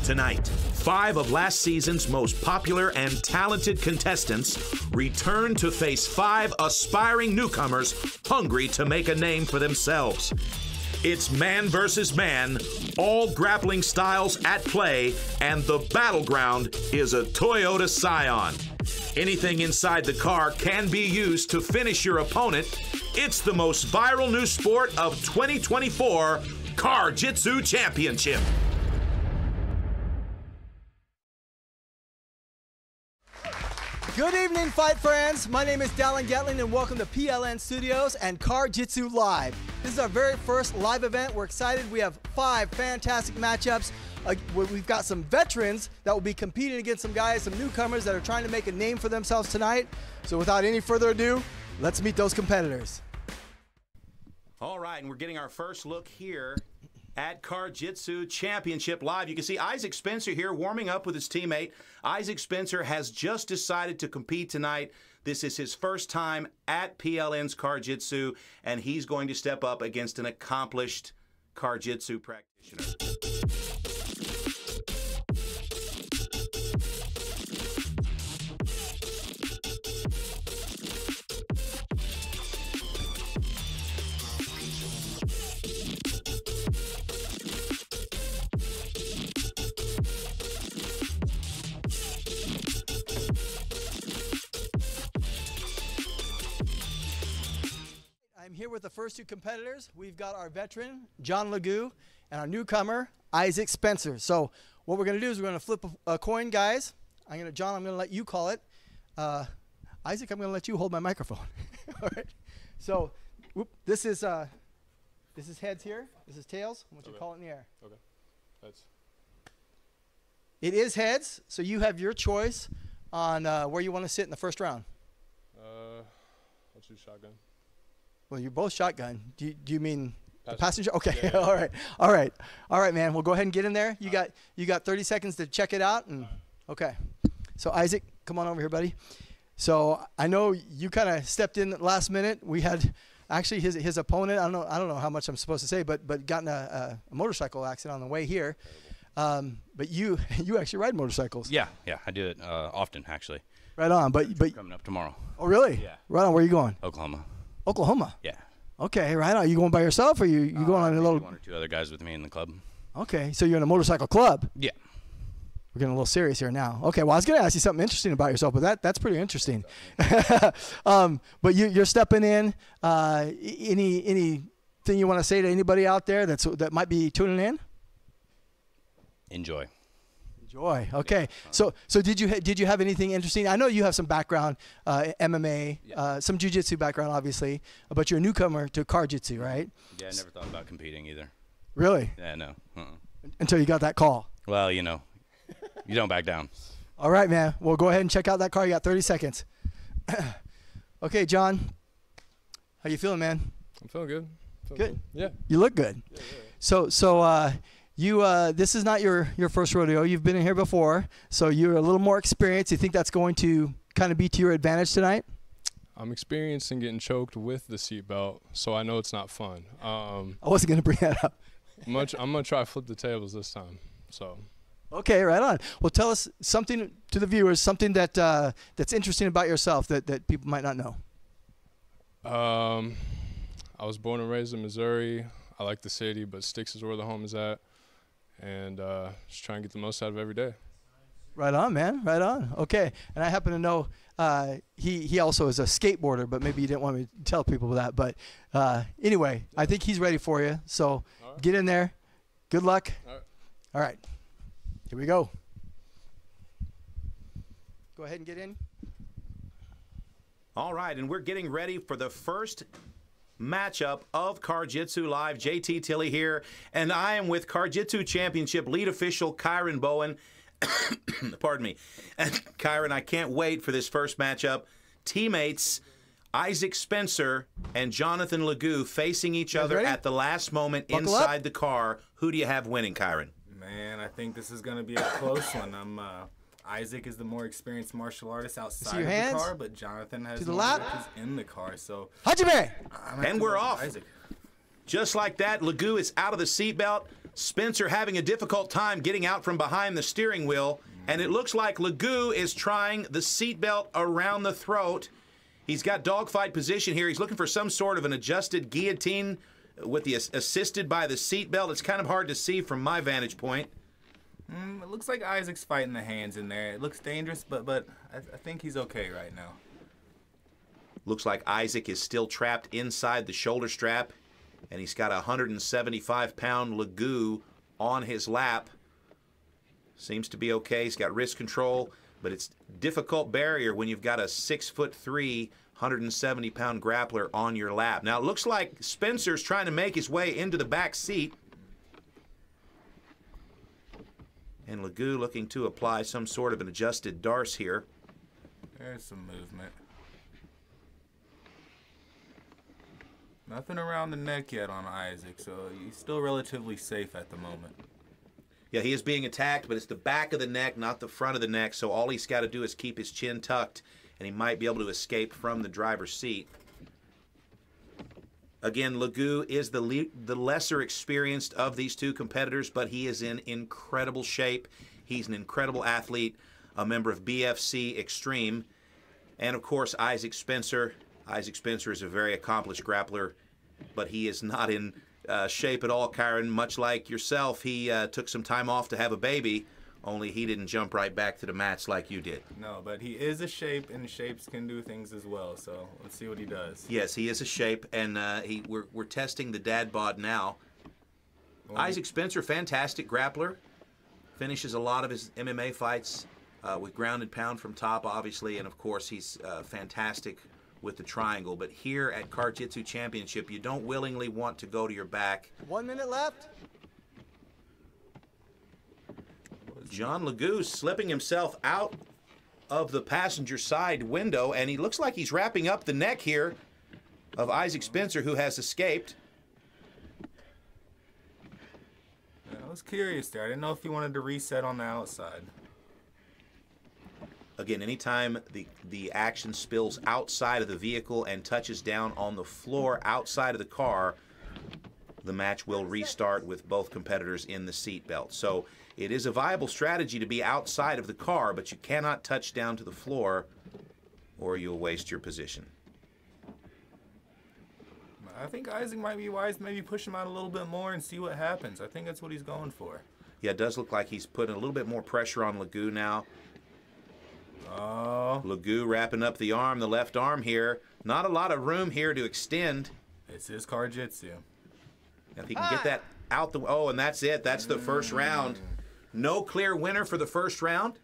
Tonight, 5 of last season's most popular and talented contestants return to face 5 aspiring newcomers hungry to make a name for themselves. It's man versus man, all grappling styles at play, and the battleground is a Toyota Psion. Anything inside the car can be used to finish your opponent. It's the most viral new sport of 2024, CarJitsu Championship. Good evening, fight friends. My name is Dallin Gatling, and welcome to PLN Studios and CarJitsu Live. This is our very first live event. We're excited. We have 5 fantastic matchups. We've got some veterans that will be competing against some guys, some newcomers that are trying to make a name for themselves tonight. So without any further ado, let's meet those competitors. All right, and we're getting our first look here at CarJitsu Championship Live. You can see Isaac Spencer here warming up with his teammate. Isaac Spencer has just decided to compete tonight. This is his first time at PLN's CarJitsu, and he's going to step up against an accomplished CarJitsu practitioner. I'm here with the first 2 competitors. We've got our veteran, John Legoo, and our newcomer, Isaac Spencer. So what we're going to do is we're going to flip a coin, guys. John, I'm going to let you call it. Isaac, I'm going to let you hold my microphone. All right. So this is heads here. This is tails. I want you to call it in the air. Okay. Heads. It is heads, so you have your choice on where you want to sit in the first round. I'll choose shotgun. Well, you're both shotgun. Do you mean the passenger? Okay. Yeah, yeah. All right, man. We'll go ahead and get in there. You got 30 seconds to check it out, and okay. So Isaac, come on over here, buddy. So I know you kind of stepped in last minute. We had actually his opponent. I don't know how much I'm supposed to say, but got in a motorcycle accident on the way here. But you actually ride motorcycles. Yeah, I do it often actually. Right on. But coming up tomorrow. Oh really? Yeah. Right on. Where are you going? Oklahoma. Oklahoma. Yeah. Okay, right on. You going by yourself, or you going on a little? 1 or 2 other guys with me in the club. Okay, so you're in a motorcycle club. Yeah. We're getting a little serious here now. Okay, well I was gonna ask you something interesting about yourself, but that's pretty interesting. But you're stepping in. Anything you want to say to anybody out there that might be tuning in? Enjoy. Okay. Yeah, so did you have anything interesting? I know you have some background, MMA, yeah. Some jiu-jitsu background, obviously, but you're a newcomer to CarJitsu, right? Yeah, I never thought about competing either. Really? Yeah, no. Until you got that call. Well, you don't back down. All right, man. Well, go ahead and check out that car. You got 30 seconds. Okay, John. How you feeling, man? I'm feeling good. Good. Yeah. You look good. Yeah. So this is not your first rodeo. You've been in here before, so you're a little more experienced. You think that's going to kind of be to your advantage tonight? I'm experienced in getting choked with the seatbelt, so I know it's not fun. I wasn't going to bring that up. I'm gonna try to flip the tables this time. So. Okay, right on. Well, tell us something to the viewers, something that's interesting about yourself that people might not know. I was born and raised in Missouri. I like the city, but Sticks is where the home is at. And just try and get the most out of every day. Right on, man. Right on. Okay. And I happen to know he also is a skateboarder, but maybe you didn't want me to tell people that. But anyway, I think he's ready for you. So get in there. Good luck. All right. Here we go. Go ahead and get in. All right, and we're getting ready for the first matchup of CarJitsu Live. JT Tilley here, and I am with CarJitsu Championship lead official Kyron Bowen. Pardon me. And Kyron, I can't wait for this first matchup. Teammates Isaac Spencer and Jonathan Legoo facing each other ready? at the last moment Buckle inside up. the car. Who do you have winning, Kyron? Man, I think this is going to be a close one. Isaac is the more experienced martial artist outside of the car, but Jonathan has more matches in the car. So, Hajime! And we're off. Isaac. Just like that, Legoo is out of the seatbelt. Spencer having a difficult time getting out from behind the steering wheel, and it looks like Legoo is trying the seatbelt around the throat. He's got dogfight position here. He's looking for some sort of an adjusted guillotine with the assisted by the seatbelt. It's kind of hard to see from my vantage point. It looks like Isaac's fighting the hands in there. It looks dangerous, but I think he's okay right now. Looks like Isaac is still trapped inside the shoulder strap, and he's got a 175-pound Legoo on his lap. Seems to be okay. He's got wrist control, but it's difficult barrier when you've got a 6'3", 170-pound grappler on your lap. Now, it looks like Spencer's trying to make his way into the back seat. And Legoo looking to apply some sort of an adjusted darce here. There's some movement. Nothing around the neck yet on Isaac, so he's still relatively safe at the moment. Yeah, he is being attacked, but it's the back of the neck, not the front of the neck, so all he's got to do is keep his chin tucked, and he might be able to escape from the driver's seat. Again, Legoo is the lesser experienced of these two competitors, but he is in incredible shape. He's an incredible athlete, a member of BFC Extreme. And, of course, Isaac Spencer. Isaac Spencer is a very accomplished grappler, but he is not in shape at all, Kyron. Much like yourself, he took some time off to have a baby, only he didn't jump right back to the mats like you did. No, but he is a shape, and shapes can do things as well, so let's see what he does. Yes, he is a shape, and we're testing the dad bod now. Well, Isaac Spencer, fantastic grappler, finishes a lot of his MMA fights with ground and pound from top, obviously, and of course he's fantastic with the triangle. But here at CarJitsu Championship, you don't willingly want to go to your back. 1 minute left. John Legoo slipping himself out of the passenger side window, and he looks like he's wrapping up the neck here of Isaac Spencer, who has escaped. Yeah, I was curious there. I didn't know if he wanted to reset on the outside. Again, anytime the action spills outside of the vehicle and touches down on the floor outside of the car, the match will restart with both competitors in the seatbelt. So it is a viable strategy to be outside of the car, but you cannot touch down to the floor or you'll waste your position. I think Isaac might be wise to maybe push him out a little bit more and see what happens. I think that's what he's going for. Yeah, it does look like he's putting a little bit more pressure on Legoo now. Oh. Legoo wrapping up the arm, the left arm here. Not a lot of room here to extend. It's his CarJitsu. If he can get that out the... Oh, and that's it. That's the first round. No clear winner for the first round.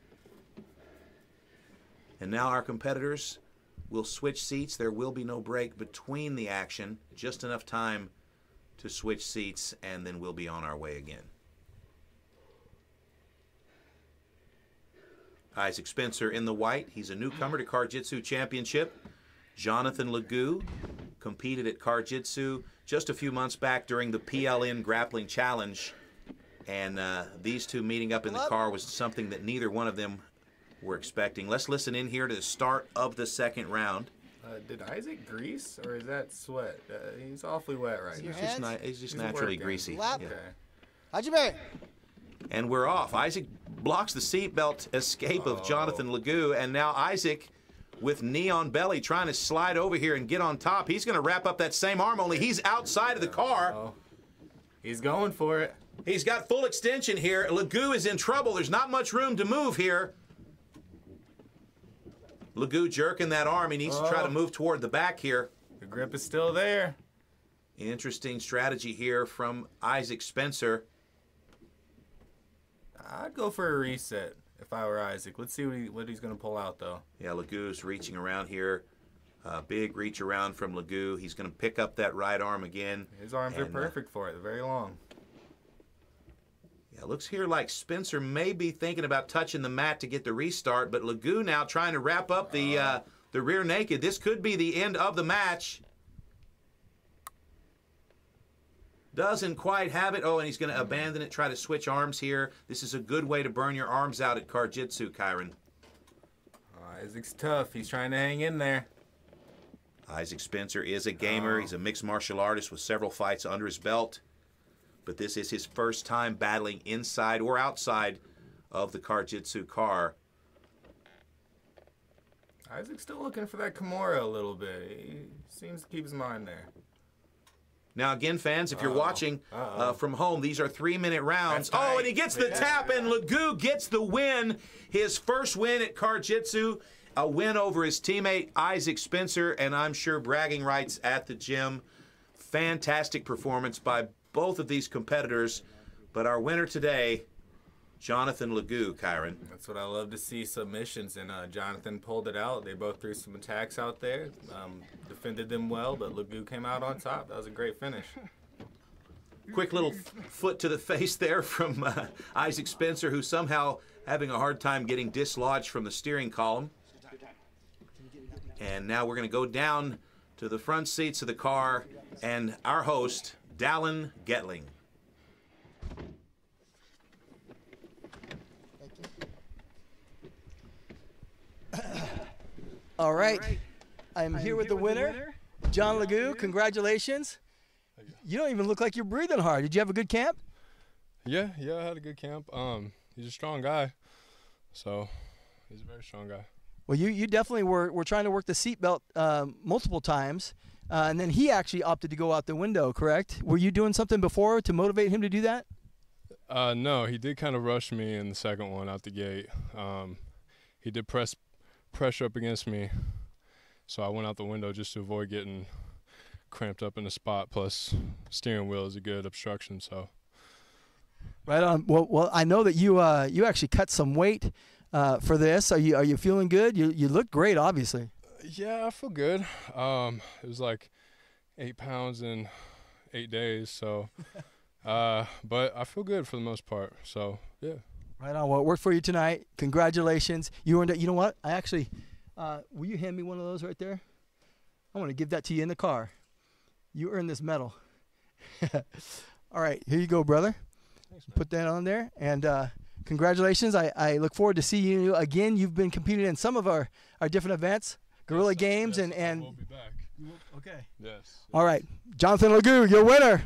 And now our competitors will switch seats. There will be no break between the action. Just enough time to switch seats, and then we'll be on our way again. Isaac Spencer in the white. He's a newcomer to CarJitsu Championship. Jonathan Legoo competed at CarJitsu just a few months back during the PLN Grappling Challenge. And these two meeting up in the car was something that neither one of them were expecting. Let's listen in here to the start of the second round. Did Isaac grease, or is that sweat? He's awfully wet right now. He's just naturally greasy. Lap. Yeah. Hajime. And we're off. Isaac blocks the seatbelt escape of Jonathan Legoo, and now Isaac with knee on belly trying to slide over here and get on top. He's going to wrap up that same arm, only he's outside of the car. He's going for it. He's got full extension here. Legoo is in trouble. There's not much room to move here. Legoo jerking that arm. He needs to try to move toward the back here. The grip is still there. Interesting strategy here from Isaac Spencer. I'd go for a reset if I were Isaac. Let's see what he's going to pull out, though. Yeah, Legoo's reaching around here. Big reach around from Legoo. He's going to pick up that right arm again. His arms are perfect for it. They're very long. Yeah, looks here like Spencer may be thinking about touching the mat to get the restart, but Legoo now trying to wrap up the rear naked. This could be the end of the match. Doesn't quite have it. Oh, and he's going to abandon it, try to switch arms here. This is a good way to burn your arms out at CarJitsu, Kyron. Isaac's tough. He's trying to hang in there. Isaac Spencer is a gamer. He's a mixed martial artist with several fights under his belt. but this is his first time battling inside or outside of the CarJitsu car. Isaac's still looking for that Kimura a little bit. He seems to keep his mind there. Now, again, fans, if you're watching from home, these are 3-minute rounds. Oh, and he gets the tap, and Legoo gets the win. His first win at CarJitsu, a win over his teammate Isaac Spencer, and I'm sure bragging rights at the gym. Fantastic performance by both of these competitors. But our winner today, Jonathan Legoo, Kyron. That's what I love to see, submissions, and Jonathan pulled it out. They both threw some attacks out there, defended them well, but Legoo came out on top. That was a great finish. Quick little foot to the face there from Isaac Spencer, who's somehow having a hard time getting dislodged from the steering column. And now we're going to go down to the front seats of the car and our host, Dallin Getling. All right. I'm here with the winner, John Legoo. Congratulations. You don't even look like you're breathing hard. Did you have a good camp? Yeah, I had a good camp. He's a strong guy, so he's a very strong guy. Well, you definitely were trying to work the seatbelt multiple times, and then he actually opted to go out the window, correct? Were you doing something before to motivate him to do that? No, he did kind of rush me in the second one out the gate. He did pressure up against me, so I went out the window just to avoid getting cramped up in the spot. Plus, steering wheel is a good obstruction. So, right on. Well, I know that you actually cut some weight for this. Are you feeling good? You look great, obviously. Yeah, I feel good. It was like 8 pounds in 8 days. So, but I feel good for the most part. So, yeah. Right on. Well, it worked for you tonight. Congratulations. You earned it. You know what? I actually, will you hand me one of those right there? I want to give that to you in the car. You earned this medal. All right. Here you go, brother. Thanks, man. Put that on there. And congratulations. I look forward to seeing you again. You've been competing in some of our different events, Guerrilla Games, yes, and we'll be back. Okay. Yes. All right. Jonathan Legoo, your winner.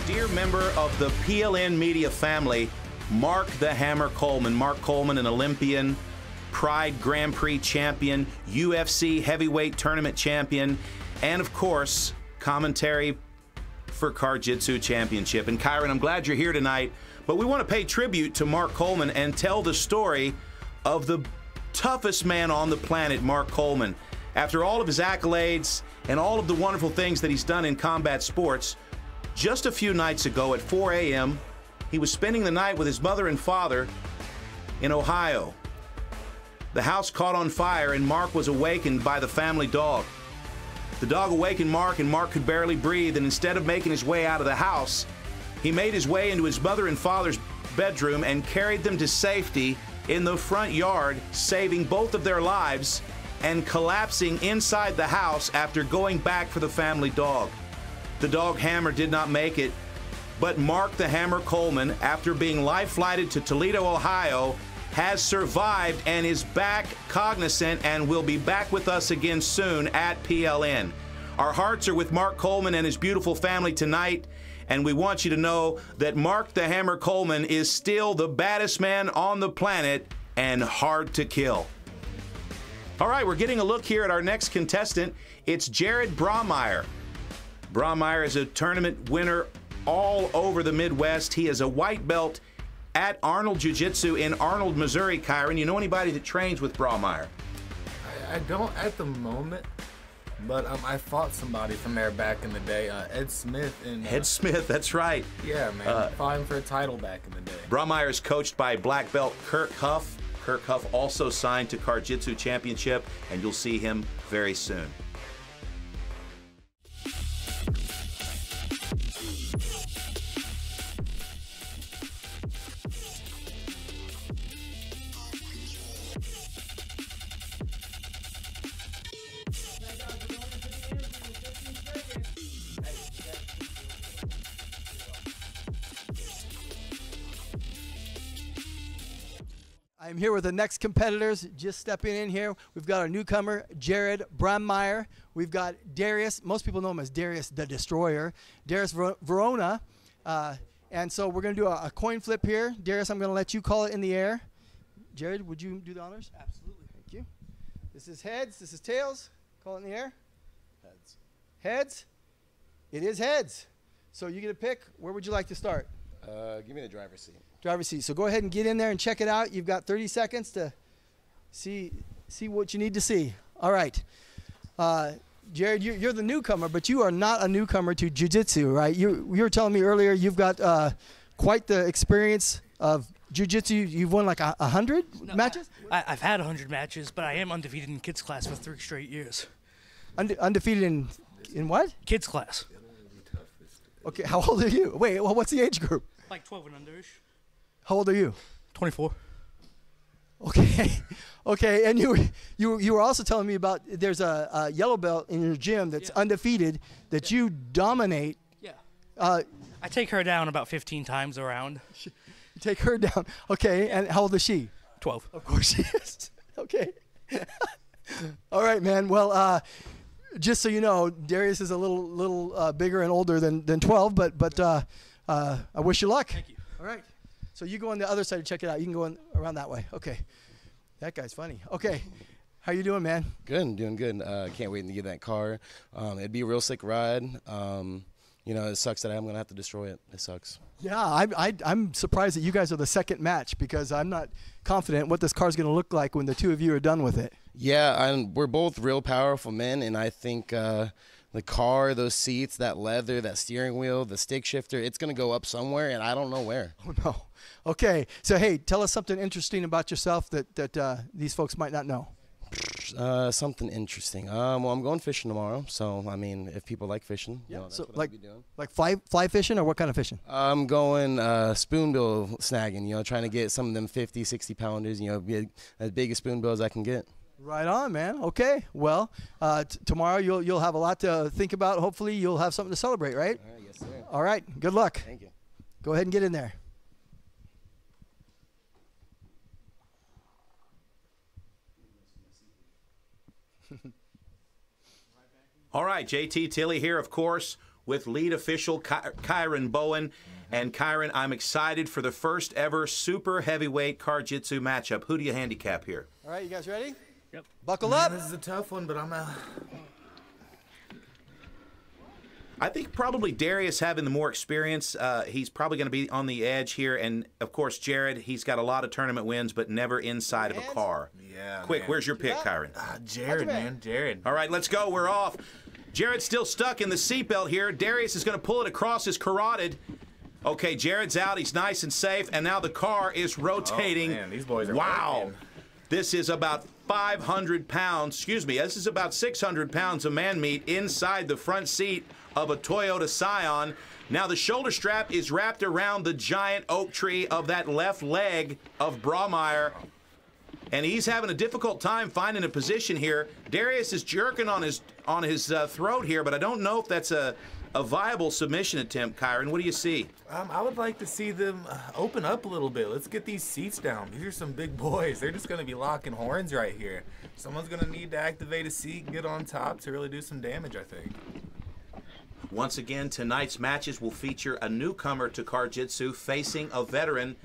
Dear member of the PLN media family, Mark the Hammer Coleman. Mark Coleman, an Olympian, Pride Grand Prix champion, UFC heavyweight tournament champion, and of course, commentary for CarJitsu Championship. And Kyron, I'm glad you're here tonight, but we want to pay tribute to Mark Coleman and tell the story of the toughest man on the planet, Mark Coleman. After all of his accolades and all of the wonderful things that he's done in combat sports, just a few nights ago at 4 a.m., he was spending the night with his mother and father in Ohio. The house caught on fire and Mark was awakened by the family dog. The dog awakened Mark and Mark could barely breathe, and instead of making his way out of the house, he made his way into his mother and father's bedroom and carried them to safety in the front yard, saving both of their lives and collapsing inside the house after going back for the family dog. The dog Hammer did not make it, but Mark the Hammer Coleman, after being life-flighted to Toledo, Ohio, has survived and is back cognizant and will be back with us again soon at PLN. Our hearts are with Mark Coleman and his beautiful family tonight, and we want you to know that Mark the Hammer Coleman is still the baddest man on the planet and hard to kill. All right, we're getting a look here at our next contestant. It's Jared Brahmeyer. Brahmeyer is a tournament winner all over the Midwest. He is a white belt at Arnold Jiu-Jitsu in Arnold, Missouri. Kyron, you know anybody that trains with Braumeyer? I don't at the moment, but I fought somebody from there back in the day, Ed Smith. Ed Smith, that's right. Yeah, man. Fought him for a title back in the day. Braumeyer is coached by black belt Kirk Huff. Kirk Huff also signed to CarJitsu Championship, and you'll see him very soon. I'm here with the next competitors just stepping in here. We've got our newcomer, Jared Braumeyer. We've got Darius. Most people know him as Darius the Destroyer. Darius Verona. And so we're going to do a coin flip here. Darius, I'm going to let you call it in the air. Jared, would you do the honors? Absolutely. Thank you. This is heads. This is tails. Call it in the air. Heads. Heads. It is heads. So you get to pick. Where would you like to start? Give me the driver's seat. Driver's seat. So go ahead and get in there and check it out. You've got 30 seconds to see what you need to see. All right. Jared, you're the newcomer, but you are not a newcomer to jiu-jitsu, right? You were telling me earlier you've got quite the experience of jiu-jitsu. You've won like 100 matches? I've had 100 matches, but I am undefeated in kids class for 3 straight years. Undefeated in what? Kids class. Okay, how old are you? Wait, well, what's the age group? Like 12 and under-ish. How old are you? 24. Okay, okay, and you were also telling me about there's a yellow belt in your gym that's undefeated that you dominate. Yeah. I take her down about 15 times around. You take her down. Okay, and how old is she? 12. Of course she is. Okay. All right, man. Well, just so you know, Darius is a little bigger and older than 12, but I wish you luck. Thank you. All right. So you go on the other side to check it out. You can go around that way. Okay. That guy's funny. Okay. How you doing, man? Good. Doing good. Can't wait to get in that car. It'd be a real sick ride. You know, it sucks that I'm going to have to destroy it. It sucks. Yeah, I'm surprised that you guys are the second match because I'm not confident what this car's going to look like when the two of you are done with it. Yeah, we're both real powerful men, and I think the car, those seats, that leather, that steering wheel, the stick shifter, it's going to go up somewhere, and I don't know where. Oh, no. Okay. So, hey, tell us something interesting about yourself that these folks might not know. Something interesting. Well, I'm going fishing tomorrow, so I mean, if people like fishing, you know, that's what like, I'll be doing. Like fly fishing, or what kind of fishing? I'm going spoonbill snagging. You know, trying to get some of them 50, 60 pounders. You know, be as big a spoonbill as I can get. Right on, man. Okay. Well, tomorrow you'll have a lot to think about. Hopefully, you'll have something to celebrate, right? All right, yes, sir. All right. Good luck. Thank you. Go ahead and get in there. All right, JT Tilley here, of course, with lead official Kyron Bowen. And Kyron, I'm excited for the first ever super heavyweight CarJitsu matchup. Who do you handicap here? All right, you guys ready? Yep. Buckle up. This is a tough one, but I think probably Darius having the more experience. He's probably going to be on the edge here. And, of course, Jared, he's got a lot of tournament wins, but never inside of a car. Yeah, Quick, man. where's your pick, Kyron? Jared, man. Jared. All right, let's go. We're off. Jared's still stuck in the seatbelt here. Darius is going to pull it across his carotid. Okay, Jared's out. He's nice and safe. And now the car is rotating. Oh, man, these boys are wow. working. This is about 500 pounds. Excuse me. This is about 600 pounds of man meat inside the front seat of a Toyota Psion. Now the shoulder strap is wrapped around the giant oak tree of that left leg of Braumeyer. And he's having a difficult time finding a position here. Darius is jerking on his throat here, but I don't know if that's a viable submission attempt, Kyron. What do you see? I would like to see them open up a little bit. Let's get these seats down. These are some big boys. They're just going to be locking horns right here. Someone's going to need to activate a seat and get on top to really do some damage, I think. Once again, tonight's matches will feature a newcomer to CarJitsu facing a veteran.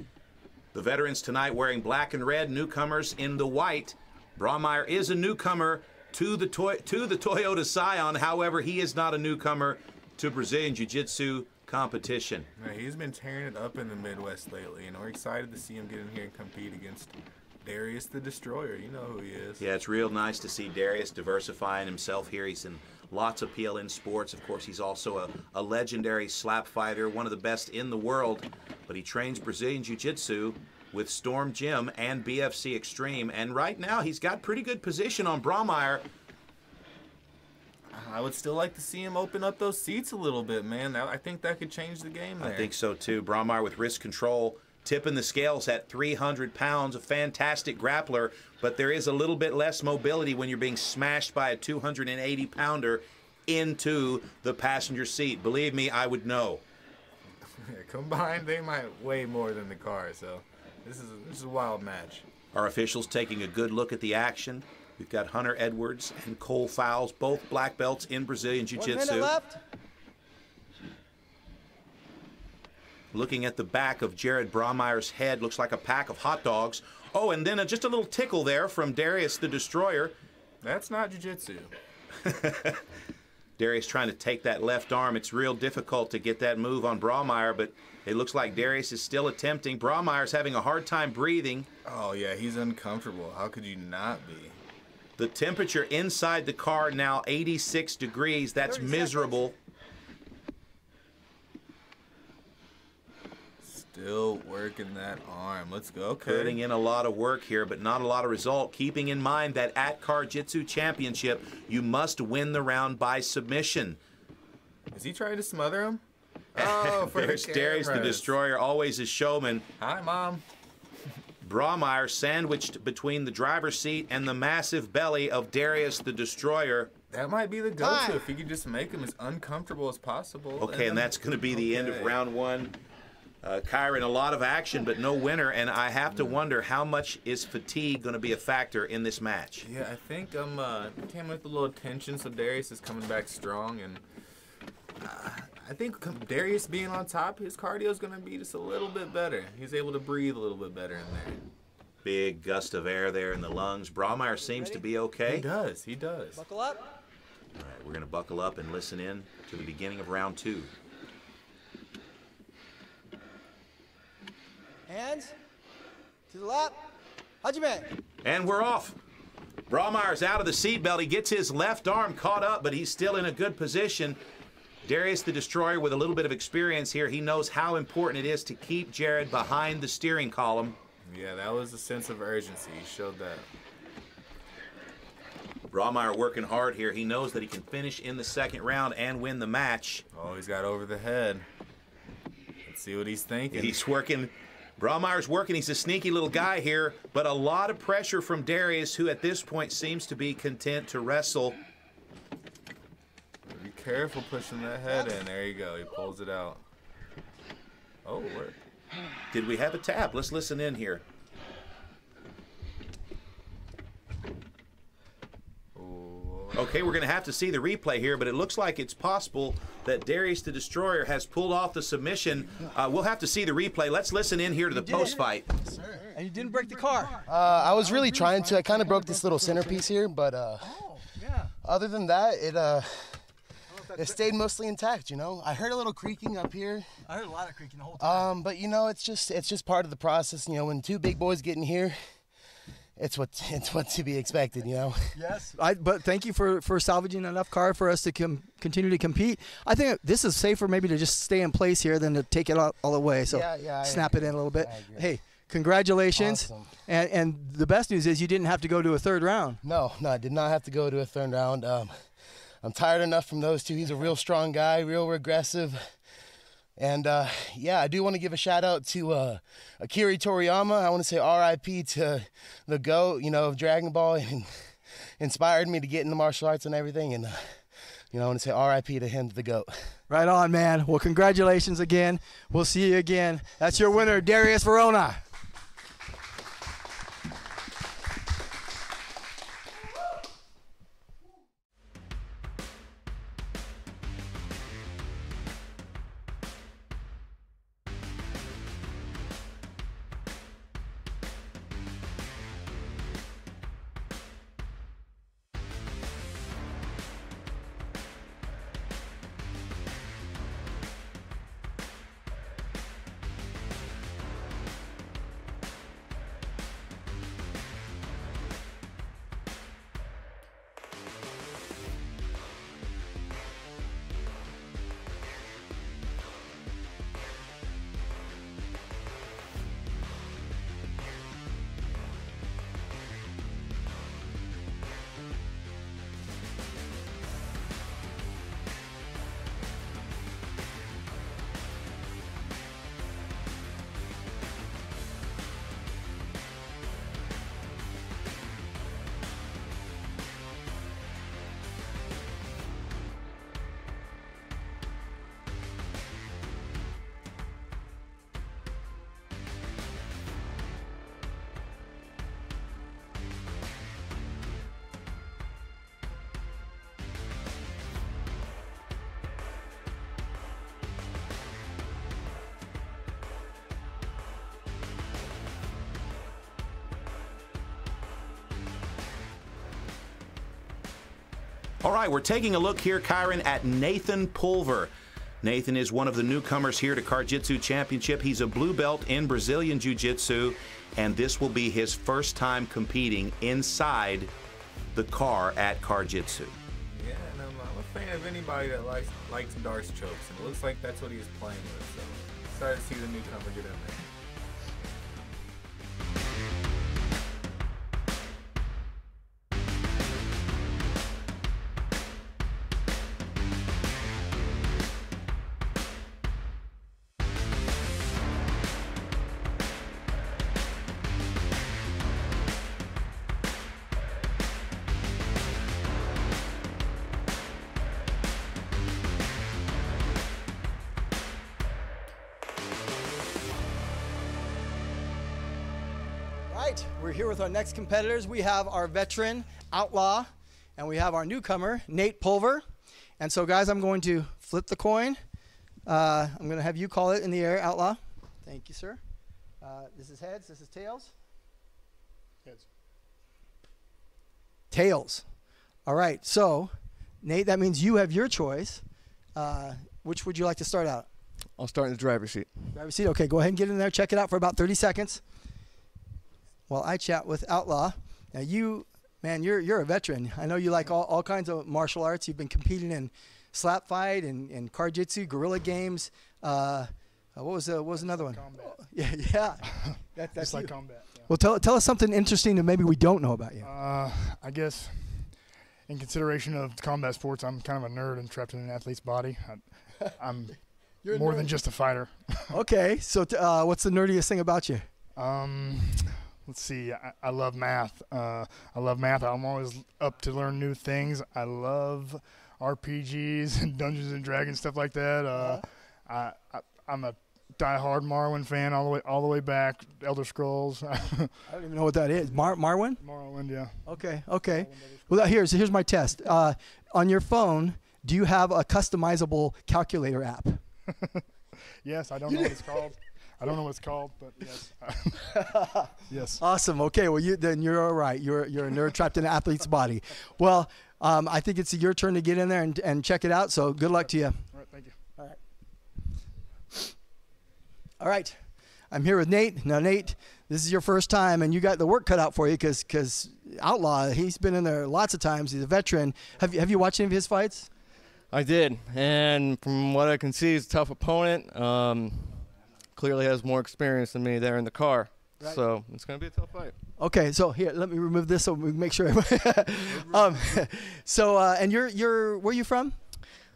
The veterans tonight wearing black and red, newcomers in the white. Braumeyer is a newcomer to the Toyota Psion. However, he is not a newcomer to Brazilian Jiu-Jitsu competition. Yeah, he's been tearing it up in the Midwest lately, and we're excited to see him get in here and compete against Darius the Destroyer. You know who he is. Yeah, it's real nice to see Darius diversifying himself here. He's in lots of PLN sports. Of course, he's also a legendary slap fighter, one of the best in the world. But he trains Brazilian Jiu-Jitsu with Storm Gym and BFC Extreme. And right now, he's got pretty good position on Brahmeyer. I would still like to see him open up those seats a little bit, man. I think that could change the game there. I think so, too. Brahmeyer with wrist control, tipping the scales at 300 pounds, a fantastic grappler, but there is a little bit less mobility when you're being smashed by a 280-pounder into the passenger seat. Believe me, I would know. Yeah, combined, they might weigh more than the car, so this is a wild match. Our officials taking a good look at the action. We've got Hunter Edwards and Cole Fowles, both black belts in Brazilian Jiu-Jitsu. 1 minute left. Looking at the back of Jared Brahmeyer's head, looks like a pack of hot dogs. Oh, and then just a little tickle there from Darius the Destroyer. That's not jiu-jitsu. Darius trying to take that left arm. It's real difficult to get that move on Brahmeyer, but it looks like Darius is still attempting. Brahmeyer's having a hard time breathing. Oh, yeah, he's uncomfortable. How could you not be? The temperature inside the car now 86 degrees. That's miserable. Still working that arm. Let's go. Okay. Putting in a lot of work here, but not a lot of result. Keeping in mind that at CarJitsu Championship, you must win the round by submission. Is he trying to smother him? Oh, for there's the Darius the Destroyer, always a showman. Hi, Mom. Brahmeyer sandwiched between the driver's seat and the massive belly of Darius the Destroyer. That might be the go-to if you could just make him as uncomfortable as possible. Okay, and that's going to be the end of round one. Kyron, a lot of action, but no winner, and I have to wonder how much is fatigue going to be a factor in this match. Yeah, I think came with a little tension, so Darius is coming back strong, and I think Darius being on top, his cardio is going to be just a little bit better. He's able to breathe a little bit better in there. Big gust of air there in the lungs. Brahmeyer seems to be okay. He does. He does. Buckle up. All right, we're going to buckle up and listen in to the beginning of round two. Hands to the lap. Hajime. And we're off. Brahmeyer's out of the seatbelt. He gets his left arm caught up, but he's still in a good position. Darius the Destroyer with a little bit of experience here. He knows how important it is to keep Jared behind the steering column. Yeah, that was a sense of urgency. He showed that. Brahmeyer working hard here. He knows that he can finish in the second round and win the match. Oh, he's got over the head. Let's see what he's thinking. He's working. Brahmeyer's working. He's a sneaky little guy here, but a lot of pressure from Darius, who at this point seems to be content to wrestle. Be careful pushing that head in. There you go. He pulls it out. Oh, where? Did we have a tap? Let's listen in here. Okay, we're going to have to see the replay here, but it looks like it's possible that Darius the Destroyer has pulled off the submission. We'll have to see the replay. Let's listen in here to the post-fight. And you didn't break the car. I was really trying to. I kind of broke this little centerpiece here, but other than that, it stayed mostly intact. You know, I heard a little creaking up here. I heard a lot of creaking the whole time. But you know, it's just part of the process. You know, when two big boys get in here, it's what to be expected, you know. Yes. But thank you for salvaging enough car for us to continue to compete. I think this is safer maybe to just stay in place here than to take it all the way. So snap it in a little bit. Hey, congratulations. Awesome. And the best news is you didn't have to go to a third round. No, I did not have to go to a third round. I'm tired enough from those two. He's a real strong guy, real aggressive. And, yeah, I do want to give a shout-out to Akira Toriyama. I want to say R.I.P. to the GOAT, you know, of Dragon Ball, and inspired me to get into martial arts and everything. And, you know, I want to say R.I.P. to him, to the GOAT. Right on, man. Well, congratulations again. We'll see you again. That's your winner, Darius Verona. All right, we're taking a look here, Kyron, at Nathan Pulver. Nathan is one of the newcomers here to CarJitsu Championship. He's a blue belt in Brazilian Jiu-Jitsu, and this will be his first time competing inside the car at CarJitsu. Yeah, and I'm a fan of anybody that likes Darce chokes, and it looks like that's what he was playing with. So excited to see the newcomer get in there. We're here with our next competitors. We have our veteran Outlaw, and we have our newcomer Nate Pulver. And so, guys, I'm going to flip the coin. I'm going to have you call it in the air, Outlaw. Thank you, sir. This is heads. This is tails. Heads. Tails. All right. So, Nate, that means you have your choice. Which would you like to start out? I'll start in the driver's seat. Driver's seat. Okay, go ahead and get in there. Check it out for about 30 seconds. While I chat with Outlaw. Now you, man, you're a veteran. I know you like all kinds of martial arts. You've been competing in slap fight and CarJitsu, guerrilla games. What was another one? Combat. Yeah. That's just like you. combat. Yeah. Well, tell us something interesting that maybe we don't know about you. I guess in consideration of combat sports, I'm kind of a nerd and trapped in an athlete's body. I'm You're a more nerd. than just a fighter. Okay, so what's the nerdiest thing about you? Let's see. I love math. I love math. I'm always up to learn new things. I love RPGs and Dungeons and Dragons, stuff like that. I'm a diehard Morrowind fan all the way back. Elder Scrolls. I don't even know what that is. Marwin? Morrowind, yeah. Okay. Well, here's my test. On your phone, do you have a customizable calculator app? Yes, I don't know what it's called. I don't know what it's called, but yes. Yes. Awesome. Okay. Well, then you're all right. You're a nerd trapped in an athlete's body. Well, I think it's your turn to get in there and check it out. So good luck to you. All right. Thank you. All right. I'm here with Nate. Now, Nate, this is your first time, and you got the work cut out for you because Outlaw, he's been in there lots of times. He's a veteran. Have you watched any of his fights? I did, and from what I can see, he's a tough opponent. Clearly has more experience than me there in the car. Right. So it's going to be a tough fight. Okay, so here, let me remove this so we make sure. And you're where are you from?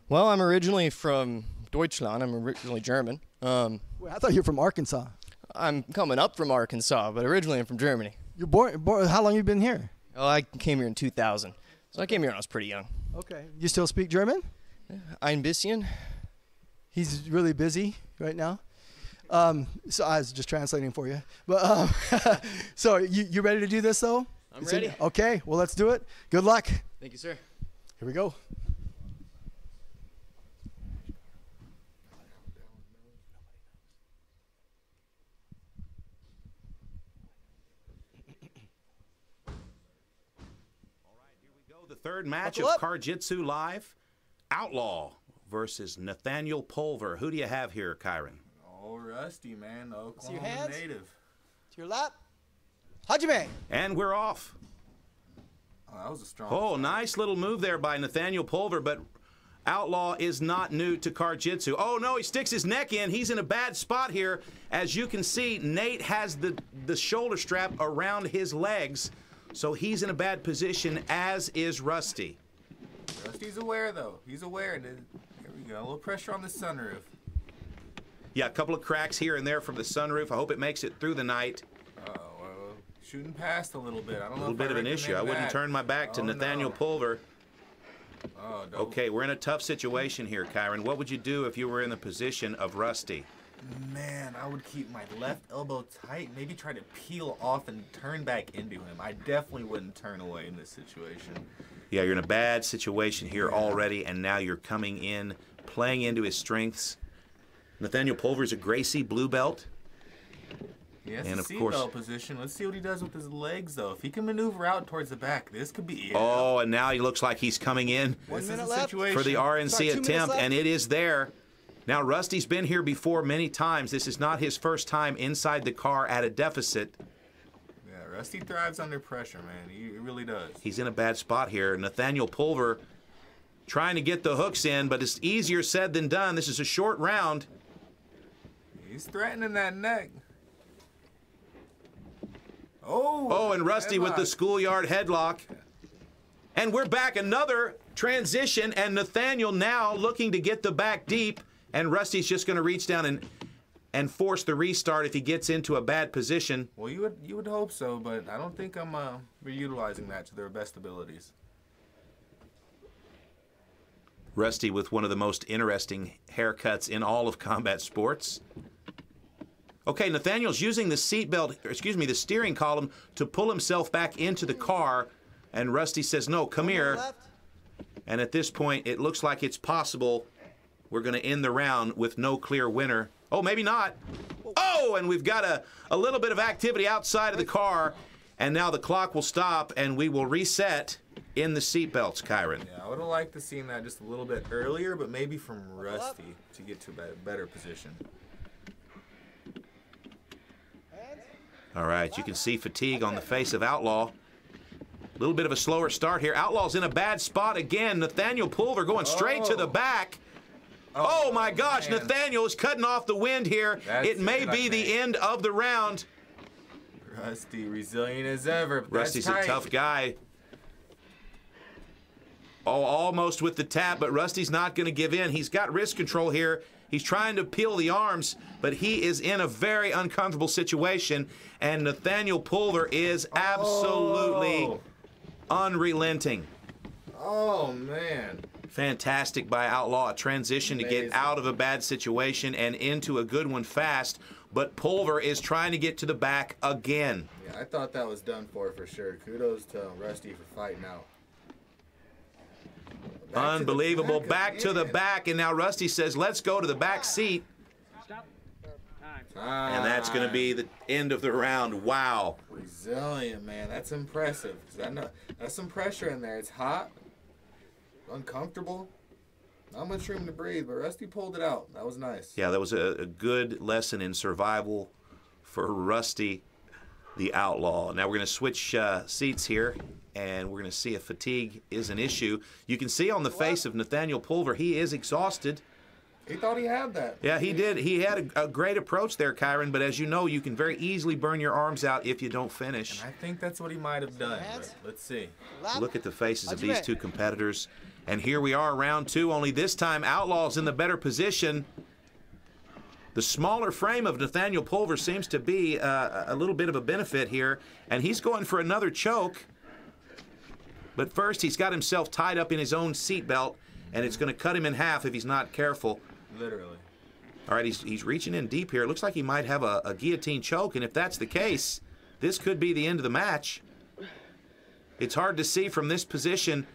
Well, I'm originally from Deutschland. I'm originally German. Wait, I thought you were from Arkansas. I'm coming up from Arkansas, but originally I'm from Germany. You're born how long you been here? Oh, I came here in 2000. So I came here when I was pretty young. Okay. You still speak German? Ein bisschen. He's really busy right now. So I was just translating for you. But so you ready to do this though? I'm ready. Okay, well let's do it. Good luck. Thank you, sir. Here we go. All right, here we go. The third match Buckle of up. CarJitsu Live. Outlaw versus Nathaniel Pulver. Who do you have here, Kyron? Oh, Rusty, man. The See your Oklahoma hands? native. To your lap. Hajime. And we're off. Oh, that was a strong Oh, fight. nice little move there by Nathaniel Pulver, but Outlaw is not new to CarJitsu. Oh, no, he sticks his neck in. He's in a bad spot here. As you can see, Nate has the shoulder strap around his legs, so he's in a bad position, as is Rusty. Rusty's aware, though. He's aware. Here we go. A little pressure on the sunroof. Yeah, a couple of cracks here and there from the sunroof. I hope it makes it through the night. Well, shooting past a little bit. I don't know. A little if bit I of an issue. I recommend wouldn't that. turn my back to Oh, Nathaniel no. Pulver. Oh, don't. Okay, we're in a tough situation here, Kyron. What would you do if you were in the position of Rusty? Man, I would keep my left elbow tight. Maybe try to peel off and turn back into him. I definitely wouldn't turn away in this situation. Yeah, you're in a bad situation here already, and now you're coming in, playing into his strengths. Nathaniel Pulver's a Gracie blue belt. He has And the of course, seatbelt position. Let's see what he does with his legs, though. If he can maneuver out towards the back, this could be it. oh, and now he looks like he's coming in 1 This minute is a left. situation. for the RNC Sorry, 2 minutes attempt, left. and it is there. Now, Rusty's been here before many times. This is not his first time inside the car at a deficit. Yeah, Rusty thrives under pressure, man. He really does. He's in a bad spot here. Nathaniel Pulver trying to get the hooks in, but it's easier said than done. This is a short round. He's threatening that neck. Oh, and Rusty with the headlock. schoolyard headlock. And we're back, another transition, and Nathaniel now looking to get the back deep, and Rusty's just going to reach down and force the restart if he gets into a bad position. Well, you would hope so, but I don't think we're utilizing that to their best abilities. Rusty with one of the most interesting haircuts in all of combat sports. Okay, Nathaniel's using the the steering column to pull himself back into the car, and Rusty says, no, come here. And at this point, it looks like it's possible we're going to end the round with no clear winner. Oh, maybe not. Oh, and we've got a little bit of activity outside of the car, and now the clock will stop, and we will reset in the seatbelts, Kyron. Yeah, I would have liked to seen that just a little bit earlier, but maybe from Rusty to get to a better position. All right, you can see fatigue on the face of Outlaw. A little bit of a slower start here. Outlaw's in a bad spot again. Nathaniel Pulver going straight to the back. Oh my gosh, man. Nathaniel is cutting off the wind here. It may be the end of the round. Rusty, resilient as ever. But Rusty's that's a tight. tough guy. Oh, almost with the tap, but Rusty's not going to give in. He's got wrist control here. He's trying to peel the arms, but he is in a very uncomfortable situation, and Nathaniel Pulver is absolutely unrelenting. Oh, man. Fantastic by Outlaw. A transition to get out of a bad situation and into a good one fast, but Pulver is trying to get to the back again. Yeah, I thought that was done for sure. Kudos to Rusty for fighting out. Unbelievable. Back to the back, and now Rusty says, let's go to the back seat. And that's going to be the end of the round. Wow. Resilient, man. That's impressive. 'Cause I know that's some pressure in there. It's hot, uncomfortable, not much room to breathe, but Rusty pulled it out. That was nice. Yeah, that was a good lesson in survival for Rusty the Outlaw. Now we're going to switch seats here, and we're going to see if fatigue is an issue. You can see on the face of Nathaniel Pulver, he is exhausted. He thought he had that. Yeah, he did. He had a great approach there, Kyron, but as you know, you can very easily burn your arms out if you don't finish. And I think that's what he might have done, but let's see. Look at the faces of these two competitors. And here we are, round two, only this time Outlaw's in the better position. The smaller frame of Nathaniel Pulver seems to be a little bit of a benefit here, and he's going for another choke. But first, he's got himself tied up in his own seatbelt, and it's going to cut him in half if he's not careful. Literally. All right, he's reaching in deep here. It looks like he might have a guillotine choke, and if that's the case, this could be the end of the match. It's hard to see from this position,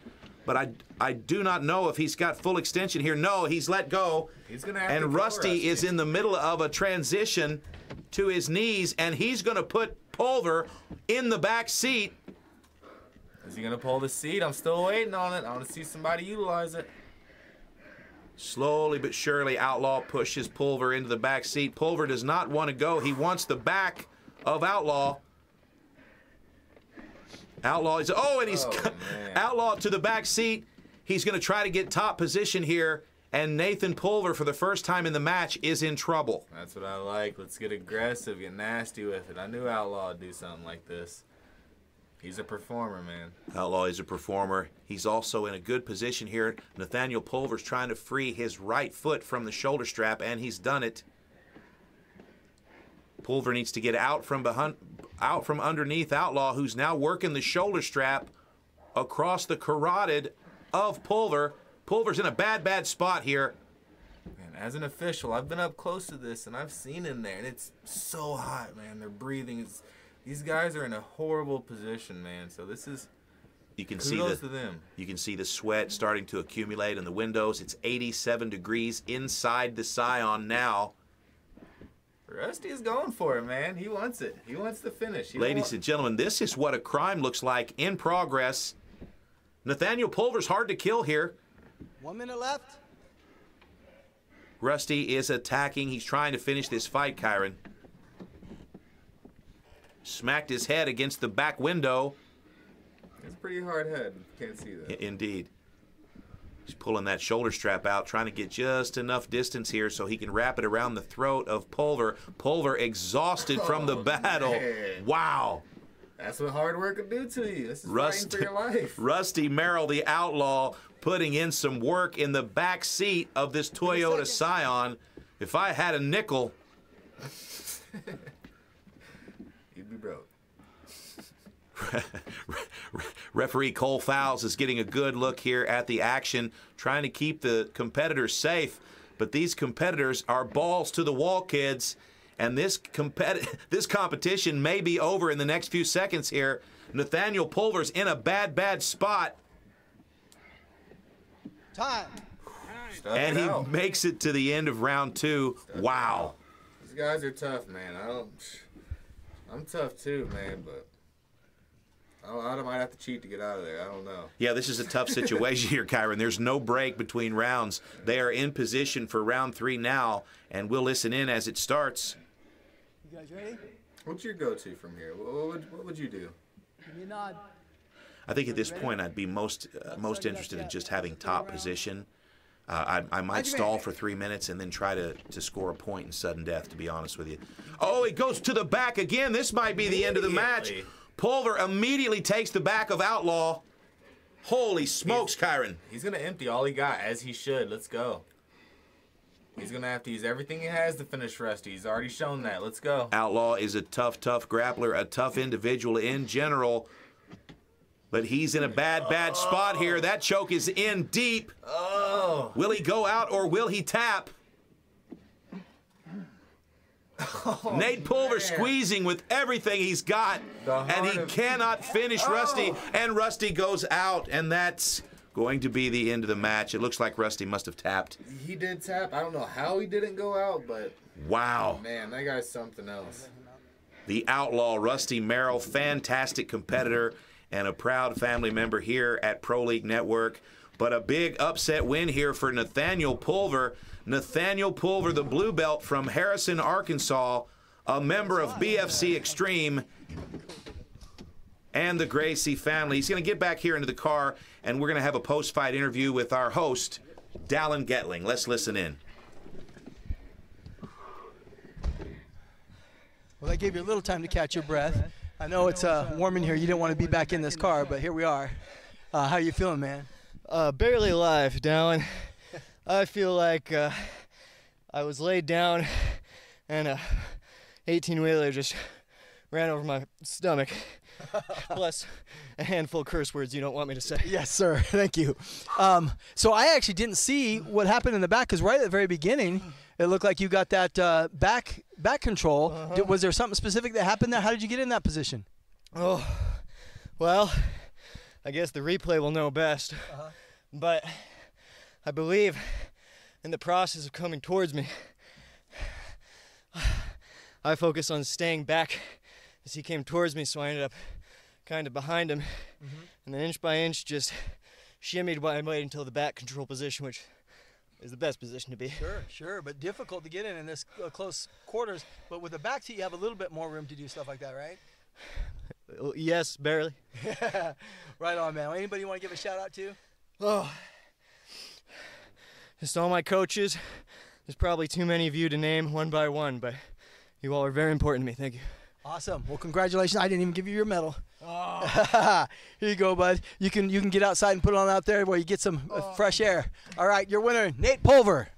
but I do not know if he's got full extension here. No, he's let go. He's gonna have to and kill Rusty is in the middle of a transition to his knees, and he's going to put Pulver in the back seat. Is he going to pull the seat? I'm still waiting on it. I want to see somebody utilize it. Slowly but surely, Outlaw pushes Pulver into the back seat. Pulver does not want to go. He wants the back of Outlaw. Outlaw is, and he's Outlaw to the back seat. He's going to try to get top position here, and Nathan Pulver, for the first time in the match, is in trouble. That's what I like. Let's get aggressive, get nasty with it. I knew Outlaw would do something like this. He's a performer, man. Outlaw is a performer. He's also in a good position here. Nathaniel Pulver's trying to free his right foot from the shoulder strap, and he's done it. Pulver needs to get out from underneath Outlaw, who's now working the shoulder strap across the carotid of Pulver. Pulver's in a bad spot here. Man, as an official, I've been up close to this, and I've seen in there, and it's so hot, man. They're breathing. These guys are in a horrible position, man. So this is kudos to them. You can see the sweat starting to accumulate in the windows. It's 87 degrees inside the Psion now. Rusty is going for it, man. He wants it. He wants the finish. Ladies and gentlemen, this is what a crime looks like in progress. Nathaniel Pulver's hard to kill here. 1 minute left. Rusty is attacking. He's trying to finish this fight, Kyron. Smacked his head against the back window. It's a pretty hard head. Can't see that. Indeed. He's pulling that shoulder strap out, trying to get just enough distance here so he can wrap it around the throat of Pulver. Pulver exhausted from the battle. Man. Wow. That's what hard work will do to you. This is fighting for your life. Rusty Merrill, the outlaw, putting in some work in the back seat of this Toyota Psion. If I had a nickel, you'd be broke. Referee Cole Fowles is getting a good look here at the action, trying to keep the competitors safe. But these competitors are balls to the wall, kids. And this competition may be over in the next few seconds here. Nathaniel Pulver's in a bad spot. Time. And he makes it to the end of round 2. Wow. These guys are tough, man. I'm tough too, man, but I might have to cheat to get out of there. I don't know. Yeah, this is a tough situation here, Kyron. There's no break between rounds. They are in position for round 3 now, and we'll listen in as it starts. You guys ready? What's your go-to from here? What would you do? Give me a nod. I think at this point I'd be most interested in just having top position. I might stall for 3 minutes and then try to score a point in sudden death, to be honest with you. Oh, it goes to the back again. This might be the end of the match. Pulver immediately takes the back of Outlaw. Holy smokes, Kyron. He's going to empty all he got, as he should. Let's go. He's going to have to use everything he has to finish Rusty. He's already shown that. Let's go. Outlaw is a tough grappler, a tough individual in general. But he's in a bad spot here. That choke is in deep. Oh. Will he go out or will he tap? Oh, Nate Pulver squeezing with everything he's got, and he cannot finish Rusty, and Rusty goes out, and that's going to be the end of the match. It looks like Rusty must have tapped. He did tap. I don't know how he didn't go out, but wow. Man, that guy's something else. The outlaw, Rusty Merrill, fantastic competitor and a proud family member here at Pro League Network. But a big upset win here for Nathaniel Pulver. Nathaniel Pulver, the blue belt from Harrison, Arkansas, a member of BFC Extreme and the Gracie family. He's going to get back here into the car, and we're going to have a post-fight interview with our host, Dallin Getling. Let's listen in. Well, that gave you a little time to catch your breath. I know it's warm in here. You didn't want to be back in this car, but here we are. How you feeling, man? Barely alive, Dallin. I feel like I was laid down and a 18-wheeler just ran over my stomach, plus a handful of curse words you don't want me to say. Yes, sir. Thank you. So I actually didn't see what happened in the back, because right at the very beginning, it looked like you got that back control. Was there something specific that happened there? How did you get in that position? Oh, well, I guess the replay will know best. But I believe in the process of coming towards me, I focused on staying back as he came towards me, so I ended up kind of behind him, and then inch by inch just shimmied my way until the back control position, which is the best position to be. Sure, but difficult to get in this close quarters. But with the back seat, you have a little bit more room to do stuff like that, right? Yes, barely. Right on, man. Anybody you want to give a shout out to? Oh, just all my coaches. There's probably too many of you to name one by one, but you all are very important to me. Thank you. Awesome. Well, congratulations. I didn't even give you your medal. Oh. Here you go, bud. You can get outside and put it on out there where you get some fresh air. All right, your winner, Nate Pulver.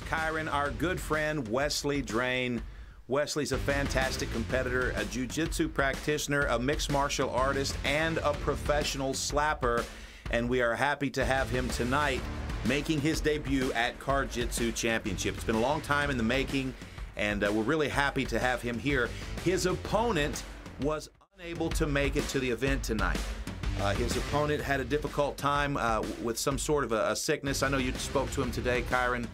Kyron, our good friend Wesley Drain. Wesley's a fantastic competitor, a jiu-jitsu practitioner, a mixed martial artist, and a professional slapper. And we are happy to have him tonight making his debut at CarJitsu Championship. It's been a long time in the making, and we're really happy to have him here. His opponent was unable to make it to the event tonight. His opponent had a difficult time with some sort of a sickness. I know you spoke to him today, Kyron.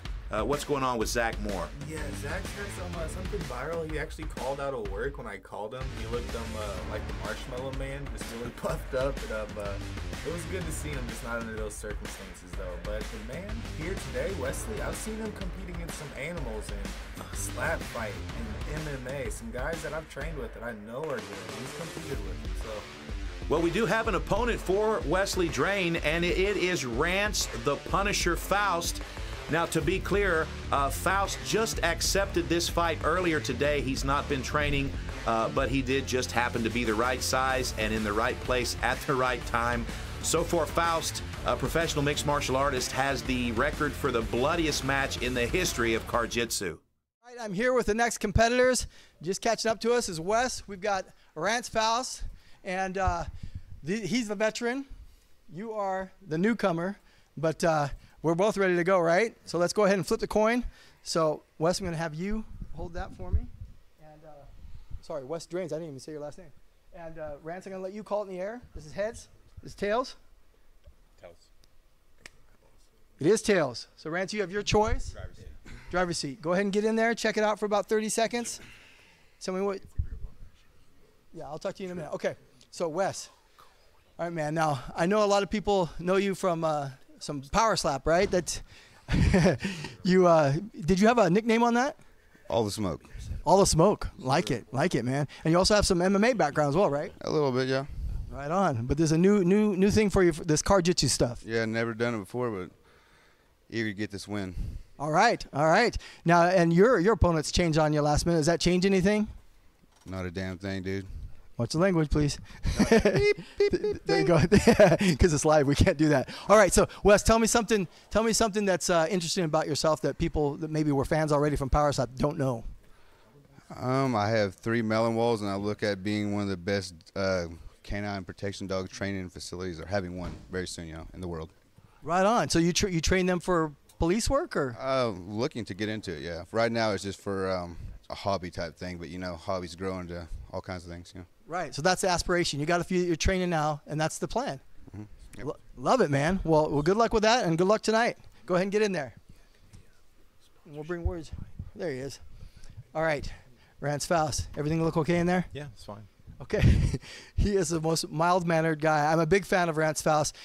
What's going on with Zach Moore? Yeah, Zach's had something viral. He actually called out of work when I called him. He looked like the Marshmallow Man, just really puffed up. And, it was good to see him, just not under those circumstances, though. But the man here today, Wesley, I've seen him compete against some animals in slap fight and MMA. Some guys that I've trained with that I know are good. He's competed with them, so... Well, we do have an opponent for Wesley Drain, and it is Rance the Punisher Faust. Now, to be clear, Faust just accepted this fight earlier today. He's not been training, but he did just happen to be the right size and in the right place at the right time. So far, Faust, a professional mixed martial artist, has the record for the bloodiest match in the history of CarJitsu. All right, I'm here with the next competitors. Just catching up to us is Wes. We've got Rance Faust, and he's the veteran. You are the newcomer, but we're both ready to go, right? So let's go ahead and flip the coin. So, Wes, I'm going to have you hold that for me. And sorry, Wes Drains. I didn't even say your last name. And Rance, I'm going to let you call it in the air. This is heads. This is tails. Tails. It is tails. So, Rance, you have your choice. Driver's seat. Driver's seat. Go ahead and get in there. Check it out for about 30 seconds. Tell me what. Yeah, I'll talk to you in a minute. Okay. So, Wes. All right, man. Now, I know a lot of people know you from some power slap, right? That you did you have a nickname on that? All the smoke. All the smoke. Like it, man. And you also have some MMA background as well, right? A little bit, yeah. Right on. But there's a new thing for you, for this CarJitsu stuff. Yeah, never done it before, but eager to get this win. All right. Now, and your opponent's changed on you last minute. Does that change anything? Not a damn thing, dude. Watch the language, please. There you go. Because it's live, we can't do that. All right, so Wes, tell me something that's interesting about yourself that people that maybe were fans already from Power Slap don't know. I have 3 melon walls, and I look at being one of the best canine protection dog training facilities, or having one very soon, in the world. Right on. So you train them for police work, or? Looking to get into it, yeah. Right now, it's just for a hobby type thing, but hobbies grow into all kinds of things, Right, so that's the aspiration. You got a few you're training now, and that's the plan. Mm-hmm. Yep. Love it, man. Well, good luck with that, and good luck tonight. Go ahead and get in there. We'll bring words. There he is. All right, Rance Faust. Everything look okay in there? Yeah, it's fine. Okay. He is the most mild-mannered guy. I'm a big fan of Rance Faust.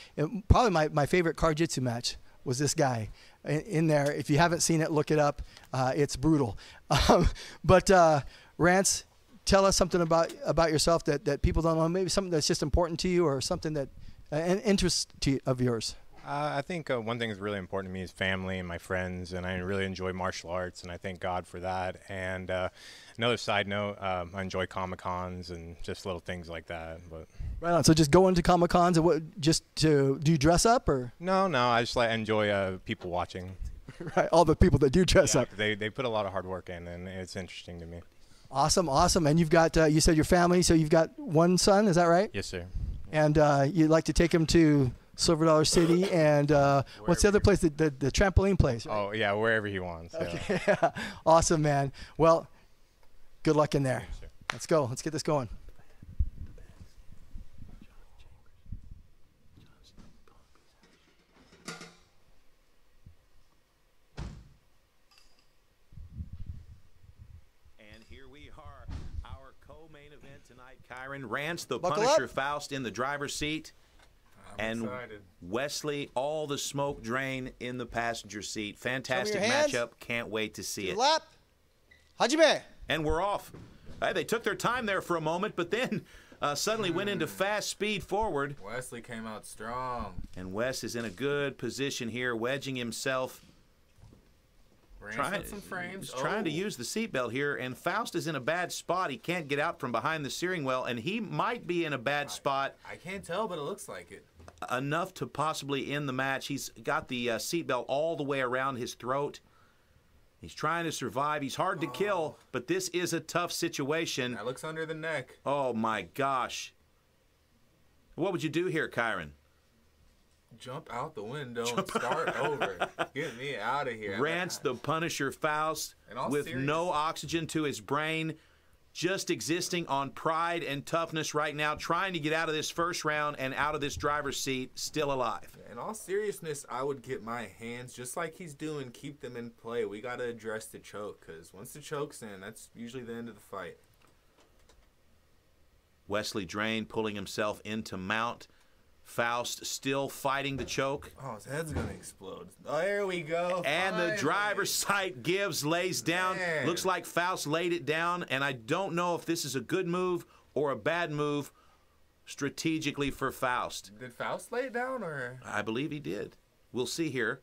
Probably my favorite CarJitsu match was this guy in there. If you haven't seen it, look it up. It's brutal. But Rance, tell us something about yourself that people don't know. Maybe something that's just important to you, or something that an interest of yours. I think one thing that's really important to me is family and my friends, and I really enjoy martial arts, and I thank God for that. And another side note, I enjoy Comic-Cons and just little things like that. But right on. So just going to Comic-Cons, and do you dress up, or? No, I just enjoy people watching. Right, all the people that do dress up. They put a lot of hard work in, and it's interesting to me. Awesome. And you've got, you said your family, so you've got one son, is that right? Yes, sir. And you'd like to take him to Silver Dollar City, and what's the other place, the trampoline place? Right? Oh, yeah, wherever he wants. Okay. Yeah. Awesome, man. Well, good luck in there. Yes, Let's go. Let's get this going. Kyron, Rance the Buckle Punisher up. Faust in the driver's seat, and excited. Wesley all the smoke drain in the passenger seat. Fantastic hands. matchup. Can't wait to see it. Lap. Hajime. And we're off. They took their time there for a moment, but then suddenly went into fast speed forward. Wesley came out strong. And Wes is in a good position here, wedging himself. Some frames. He's trying to use the seatbelt here, and Faust is in a bad spot. He can't get out from behind the steering wheel, and he might be in a bad spot. I can't tell, but it looks like it. Enough to possibly end the match. He's got the seatbelt all the way around his throat. He's trying to survive. He's hard to kill, but this is a tough situation. That looks under the neck. Oh, my gosh. What would you do here, Kyron? Jump out the window and start over. Get me out of here. Rance the Punisher Faust with no oxygen to his brain, just existing on pride and toughness right now, trying to get out of this first round and out of this driver's seat, still alive. In all seriousness, I would get my hands, just like he's doing, keep them in play. We got to address the choke, because once the choke's in, that's usually the end of the fight. Wesley Drain pulling himself into mount. Faust still fighting the choke. Oh, his head's going to explode. Oh, there we go. And finally. The driver's sight gives, lays down. Man. Looks like Faust laid it down, and I don't know if this is a good move or a bad move strategically for Faust. Did Faust lay it down, or? I believe he did. We'll see here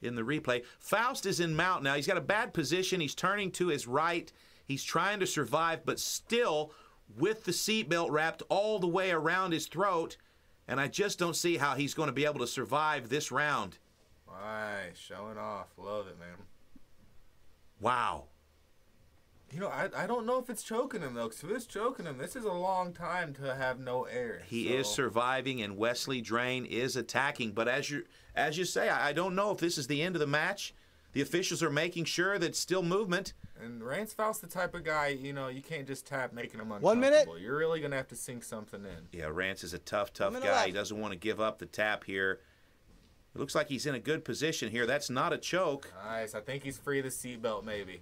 in the replay. Faust is in mount now. He's got a bad position. He's turning to his right. He's trying to survive, but still with the seatbelt wrapped all the way around his throat. And I just don't see how he's going to be able to survive this round. Nice, showing off. Love it, man. Wow. You know, I don't know if it's choking him, though, because if it's choking him, this is a long time to have no air. He is surviving, and Wesley Drain is attacking. But as you say, I don't know if this is the end of the match. The officials are making sure that it's still movement. And Rance Faust the type of guy, you know, you can't just tap making him uncomfortable. 1 minute. You're really going to have to sink something in. Yeah, Rance is a tough guy. He doesn't want to give up the tap here. It looks like he's in a good position here. That's not a choke. Nice. I think he's free of the seatbelt, maybe.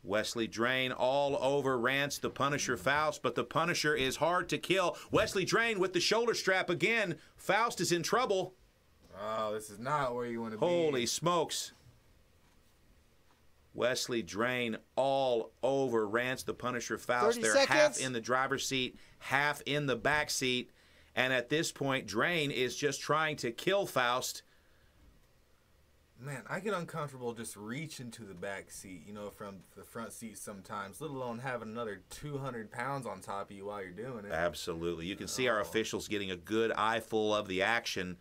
Wesley Drain all over Rance the Punisher Faust, but the Punisher is hard to kill. Wesley Drain with the shoulder strap again. Faust is in trouble. Oh, this is not where you want to be. Holy smokes. Wesley Drain all over Rance the Punisher Faust. 30 They're seconds. half in the driver's seat, half in the back seat. And at this point, Drain is just trying to kill Faust. Man, I get uncomfortable just reaching to the back seat, you know, from the front seat sometimes, let alone having another 200 pounds on top of you while you're doing it. Absolutely. You can see our officials getting a good eyeful of the action,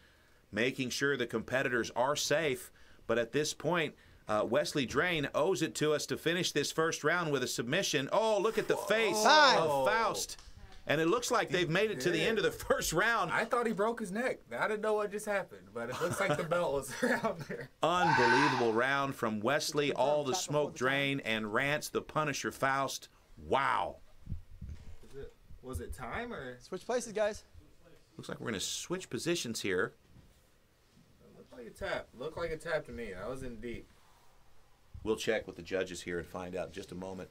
making sure the competitors are safe. But at this point, Wesley Drain owes it to us to finish this first round with a submission. Oh, look at the face of Faust. And it looks like they've made it to the end of the first round. I thought he broke his neck. I didn't know what just happened, but it looks like the belt was around there. Unbelievable round from Wesley, all the smoke Drain, and Rance the Punisher Faust. Wow. Was it time or? Switch places, guys. Looks like we're going to switch positions here. Looked like a tap. Looked like a tap to me. I was in deep. We'll check with the judges here and find out in just a moment.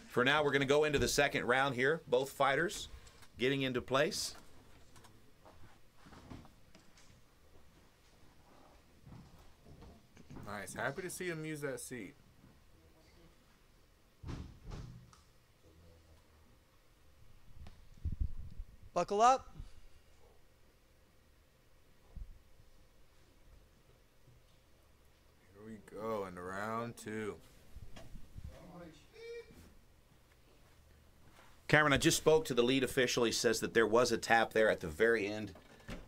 For now, we're going to go into the second round here. Both fighters getting into place. Nice. Happy to see him use that seat. Buckle up. Here we go into round two. Cameron, I just spoke to the lead official. He says that there was a tap there at the very end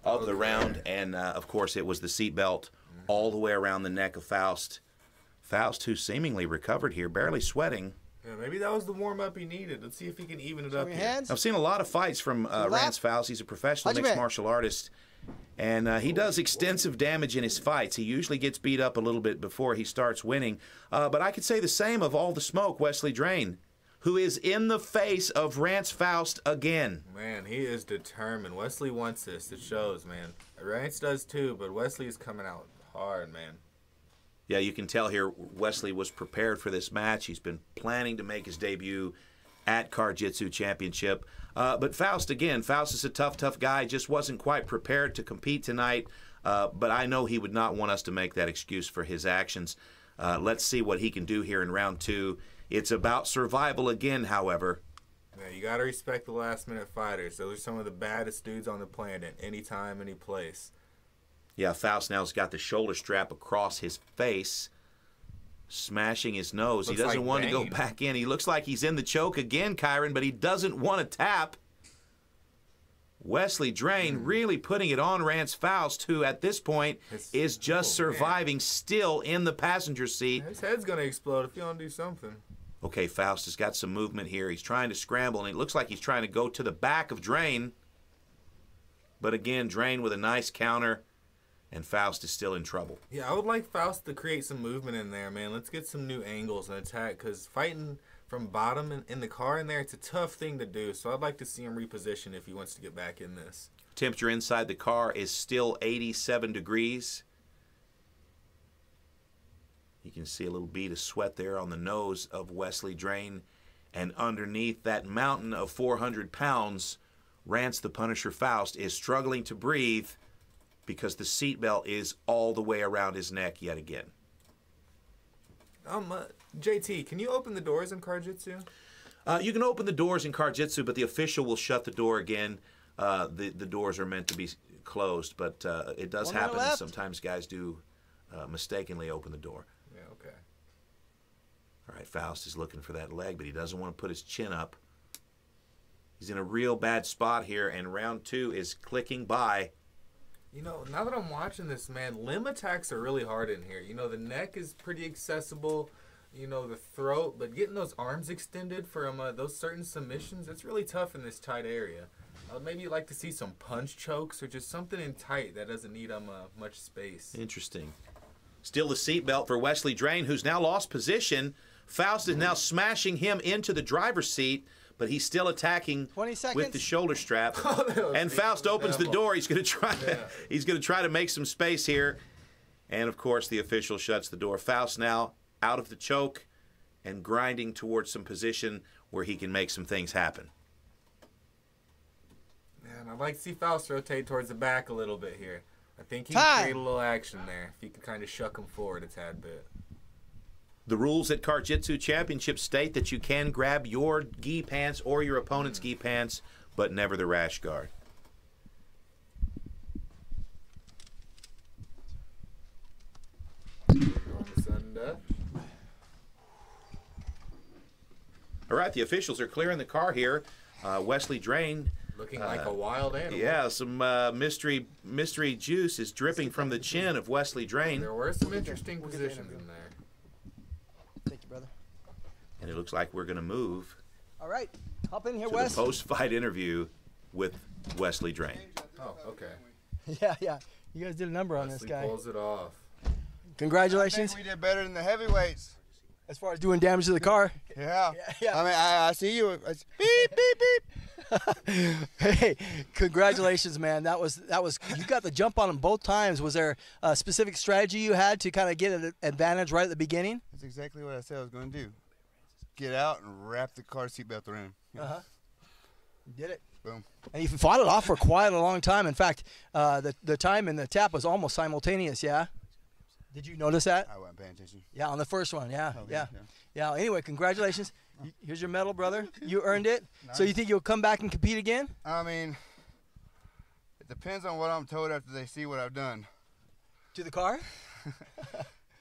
of the round, and of course it was the seatbelt all the way around the neck of Faust. Faust, who seemingly recovered here, barely sweating. Yeah, maybe that was the warm-up he needed. Let's see if he can even it up here. I've seen a lot of fights from Rance Faust. He's a professional mixed martial artist, and he does extensive damage in his fights. He usually gets beat up a little bit before he starts winning. But I could say the same of all the smoke, Wesley Drain, who is in the face of Rance Faust again. Man, he is determined. Wesley wants this. It shows, man. Rance does too, but Wesley is coming out hard, man. Yeah, you can tell here Wesley was prepared for this match. He's been planning to make his debut at CarJitsu Championship. But Faust, again, Faust is a tough guy. Just wasn't quite prepared to compete tonight. But I know he would not want us to make that excuse for his actions. Let's see what he can do here in round two. It's about survival again, however. Yeah, you got to respect the last-minute fighters. Those are some of the baddest dudes on the planet, anytime, any place. Yeah, Faust now's got the shoulder strap across his face, smashing his nose. Looks he doesn't like want to go Bane. back in. He looks like he's in the choke again, Kyron, but he doesn't want to tap. Wesley Drain really putting it on Rance Faust, who at this point is just surviving, still in the passenger seat. His head's going to explode if you don't do something. Okay, Faust has got some movement here. He's trying to scramble, and it looks like he's trying to go to the back of Drain. But again, Drain with a nice counter, and Faust is still in trouble. Yeah, I would like Faust to create some movement in there, man. Let's get some new angles and attack, because fighting from bottom in the car in there, it's a tough thing to do. So I'd like to see him reposition if he wants to get back in this. Temperature inside the car is still 87 degrees. You can see a little bead of sweat there on the nose of Wesley Drain. And underneath that mountain of 400 pounds, Rance the Punisher Faust is struggling to breathe because the seatbelt is all the way around his neck yet again. JT, can you open the doors in CarJitsu? You can open the doors in CarJitsu, but the official will shut the door again. The doors are meant to be closed, but it does happen. Sometimes guys do mistakenly open the door. Yeah, okay. All right, Faust is looking for that leg, but he doesn't want to put his chin up. He's in a real bad spot here, and round 2 is clicking by. You know, now that I'm watching this, man, limb attacks are really hard in here. You know, the neck is pretty accessible, you know, the throat, but getting those arms extended from those certain submissions, it's really tough in this tight area. Maybe you'd like to see some punch chokes or just something in tight that doesn't need much space. Interesting. Still the seatbelt for Wesley Drain, who's now lost position. Faust is now smashing him into the driver's seat, but he's still attacking with the shoulder strap. And Faust opens the door. He's going to try to make some space here. And of course, the official shuts the door. Faust now out of the choke and grinding towards some position where he can make some things happen. Man, I'd like to see Faust rotate towards the back a little bit here. I think he can create a little action there if he can kind of shuck him forward a tad bit. The rules at CarJitsu Championship state that you can grab your gi pants or your opponent's gi pants, but never the rash guard. All right, the officials are clearing the car here. Wesley Drain. Looking like a wild animal. Yeah, some mystery juice is dripping from the chin of Wesley Drain. There were some interesting positions in there. Thank you, brother. And it looks like we're going to move. All right, hop in here, to Wes. the post-fight interview with Wesley Drain. Oh, okay. Yeah. You guys did a number on this guy. Pulls it off. Congratulations. I think we did better than the heavyweights. As far as doing damage to the car. Yeah. Yeah. I mean, I see you. It's beep, beep, beep. Hey, congratulations, man. That was you got the jump on them both times. Was there a specific strategy you had to kind of get an advantage right at the beginning? That's exactly what I said I was going to do. Get out and wrap the car seatbelt around. You did it. Boom. And you fought it off for quite a long time. In fact, the time and the tap was almost simultaneous. Yeah. Did you notice that? I wasn't paying attention. Yeah, on the first one. Yeah, Okay, yeah. Anyway, congratulations. Here's your medal, brother. You earned it. Nice. So you think you'll come back and compete again? I mean, it depends on what I'm told after they see what I've done. To the car?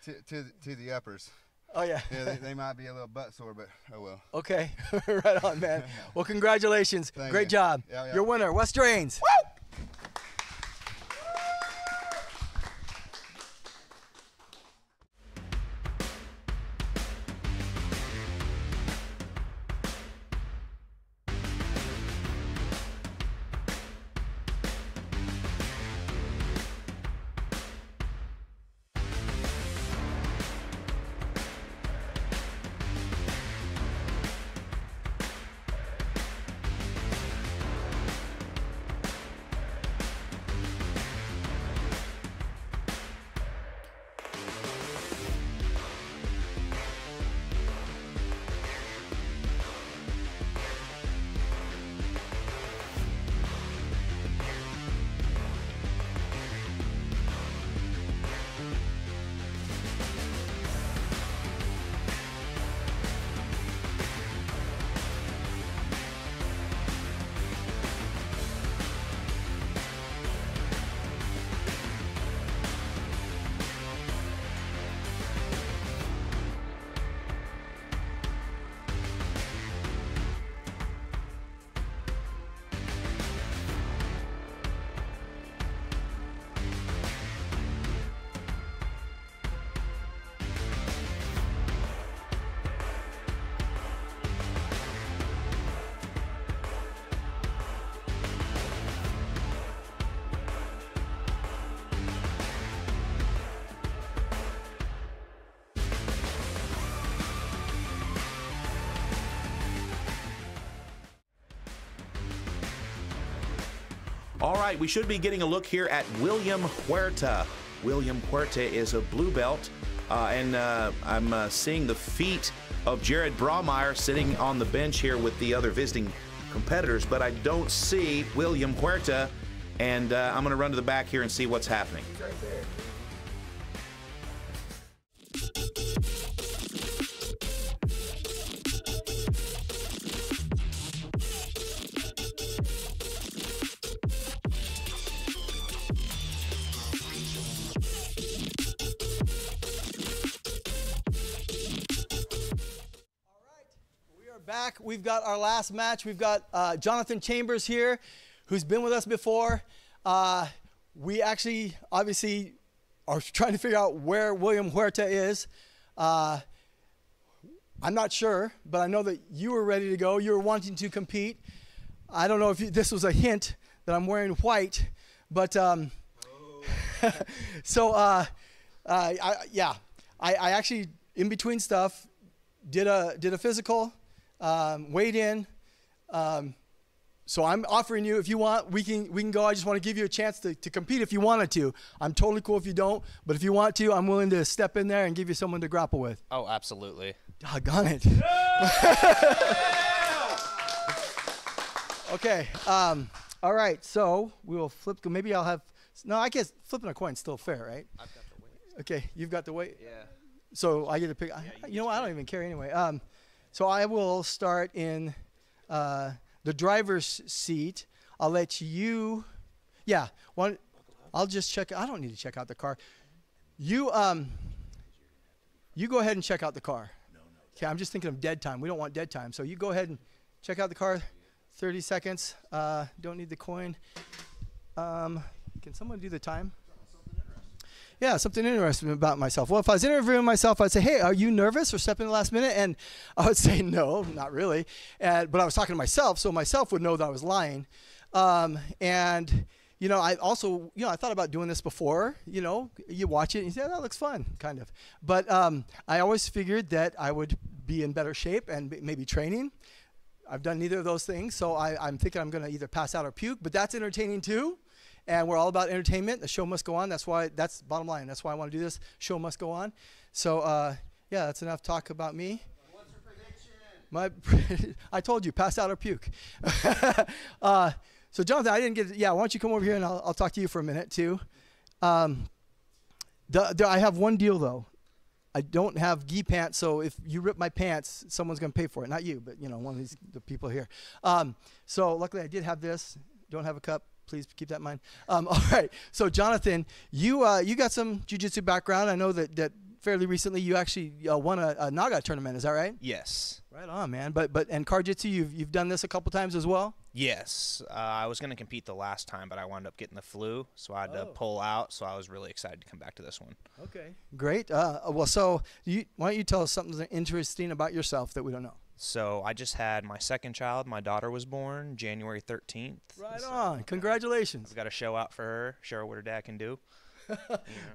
to the uppers. Oh, yeah. Yeah, they might be a little butt sore, but oh well. Okay. Right on, man. Well, congratulations. Great job. Yeah. Your winner, Wes Drains. Woo! All right, we should be getting a look here at William Huerta. William Huerta is a blue belt, and I'm seeing the feet of Jared Braumeyer sitting on the bench here with the other visiting competitors, but I don't see William Huerta, and I'm going to run to the back here and see what's happening. Right there. Back, we've got our last match. We've got Jonathan Chambers here, who's been with us before. We actually, obviously, are trying to figure out where William Huerta is. I'm not sure, but I know that you were ready to go. You were wanting to compete. I don't know if this was a hint that I'm wearing white, but so I actually, in between stuff, did a physical. Weighed in, so I'm offering you, if you want, we can go. I just want to give you a chance to compete if you wanted to. I'm totally cool if you don't, but if you want to, I'm willing to step in there and give you someone to grapple with. Oh, absolutely. Doggone it. Okay. All right. So we will flip. Maybe I'll have. No, I guess flipping a coin's still fair, right? I've got the weight. Okay, you've got the weight. Yeah. So I get to pick. You know what? I don't even care anyway. So I will start in the driver's seat. I'll let you, I'll just check. I don't need to check out the car. You go ahead and check out the car. Okay, I'm just thinking of dead time. We don't want dead time. So you go ahead and check out the car. 30 seconds. Don't need the coin. Can someone do the time? Yeah, something interesting about myself. Well, if I was interviewing myself, I'd say, hey, are you nervous or stepping in the last minute? And I would say, no, not really. But I was talking to myself, so myself would know that I was lying. And, I also, I thought about doing this before. You watch it and you say, oh, that looks fun, kind of. But I always figured that I would be in better shape and maybe training. I've done neither of those things, so I'm thinking I'm going to either pass out or puke, but that's entertaining too. And we're all about entertainment. The show must go on. That's bottom line. That's why I want to do this. Show must go on. So, that's enough talk about me. What's your prediction? I told you, pass out or puke. So, Jonathan, I didn't get it. Yeah, why don't you come over here and I'll talk to you for a minute, too. I have one deal, though. I don't have gi pants, so if you rip my pants, someone's going to pay for it. Not you, but, one of the people here. So, luckily, I did have this. Don't have a cup. Please keep that in mind. All right. So, Jonathan, you got some jiu-jitsu background. I know that fairly recently you actually won a Naga tournament. Is that right? Yes. Right on, man. And CarJitsu, you've done this a couple times as well? Yes. I was going to compete the last time, but I wound up getting the flu, so I had to pull out. So I was really excited to come back to this one. Okay. Great. So why don't you tell us something interesting about yourself that we don't know? So I just had my second child. My daughter was born January 13th. Right on. Congratulations. I've got a show out for her, show her what her dad can do.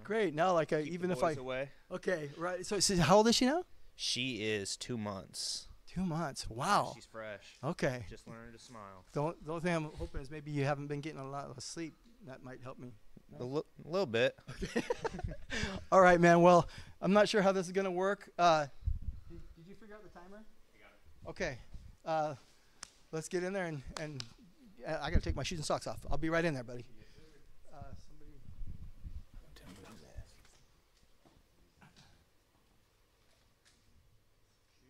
Great. Now, even if I away. Okay, right. So how old is she now? She is 2 months. 2 months. Wow. She's fresh. Okay. Just learning to smile. The only thing I'm hoping is maybe you haven't been getting a lot of sleep. That might help me. No? A little bit. All right, man. Well, I'm not sure how this is going to work. Did you figure out the timer? Okay, let's get in there and I gotta take my shoes and socks off. I'll be right in there, buddy. Shoes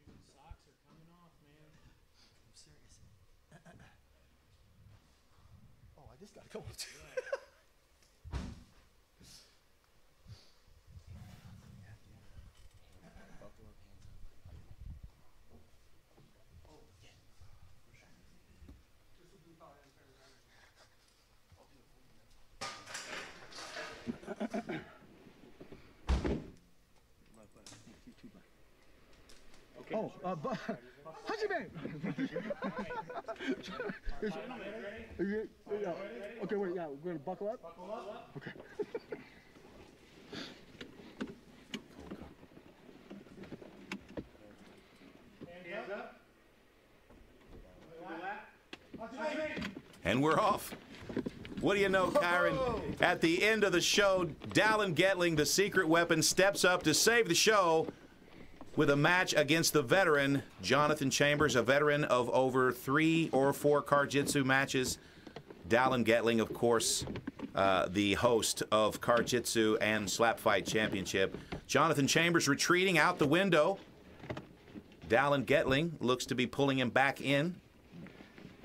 and socks are coming off, man. I'm serious. Oh, I just gotta come up to Hajime! Okay, wait, yeah, we're gonna buckle up? Buckle up. Okay. Hands up. And we're off. What do you know, Kyron? At the end of the show, Dallin Getling, the secret weapon, steps up to save the show with a match against the veteran, Jonathan Chambers, a veteran of over 3 or 4 CarJitsu matches. Dallin Getling, of course, the host of CarJitsu and Slap Fight Championship. Jonathan Chambers retreating out the window. Dallin Getling looks to be pulling him back in.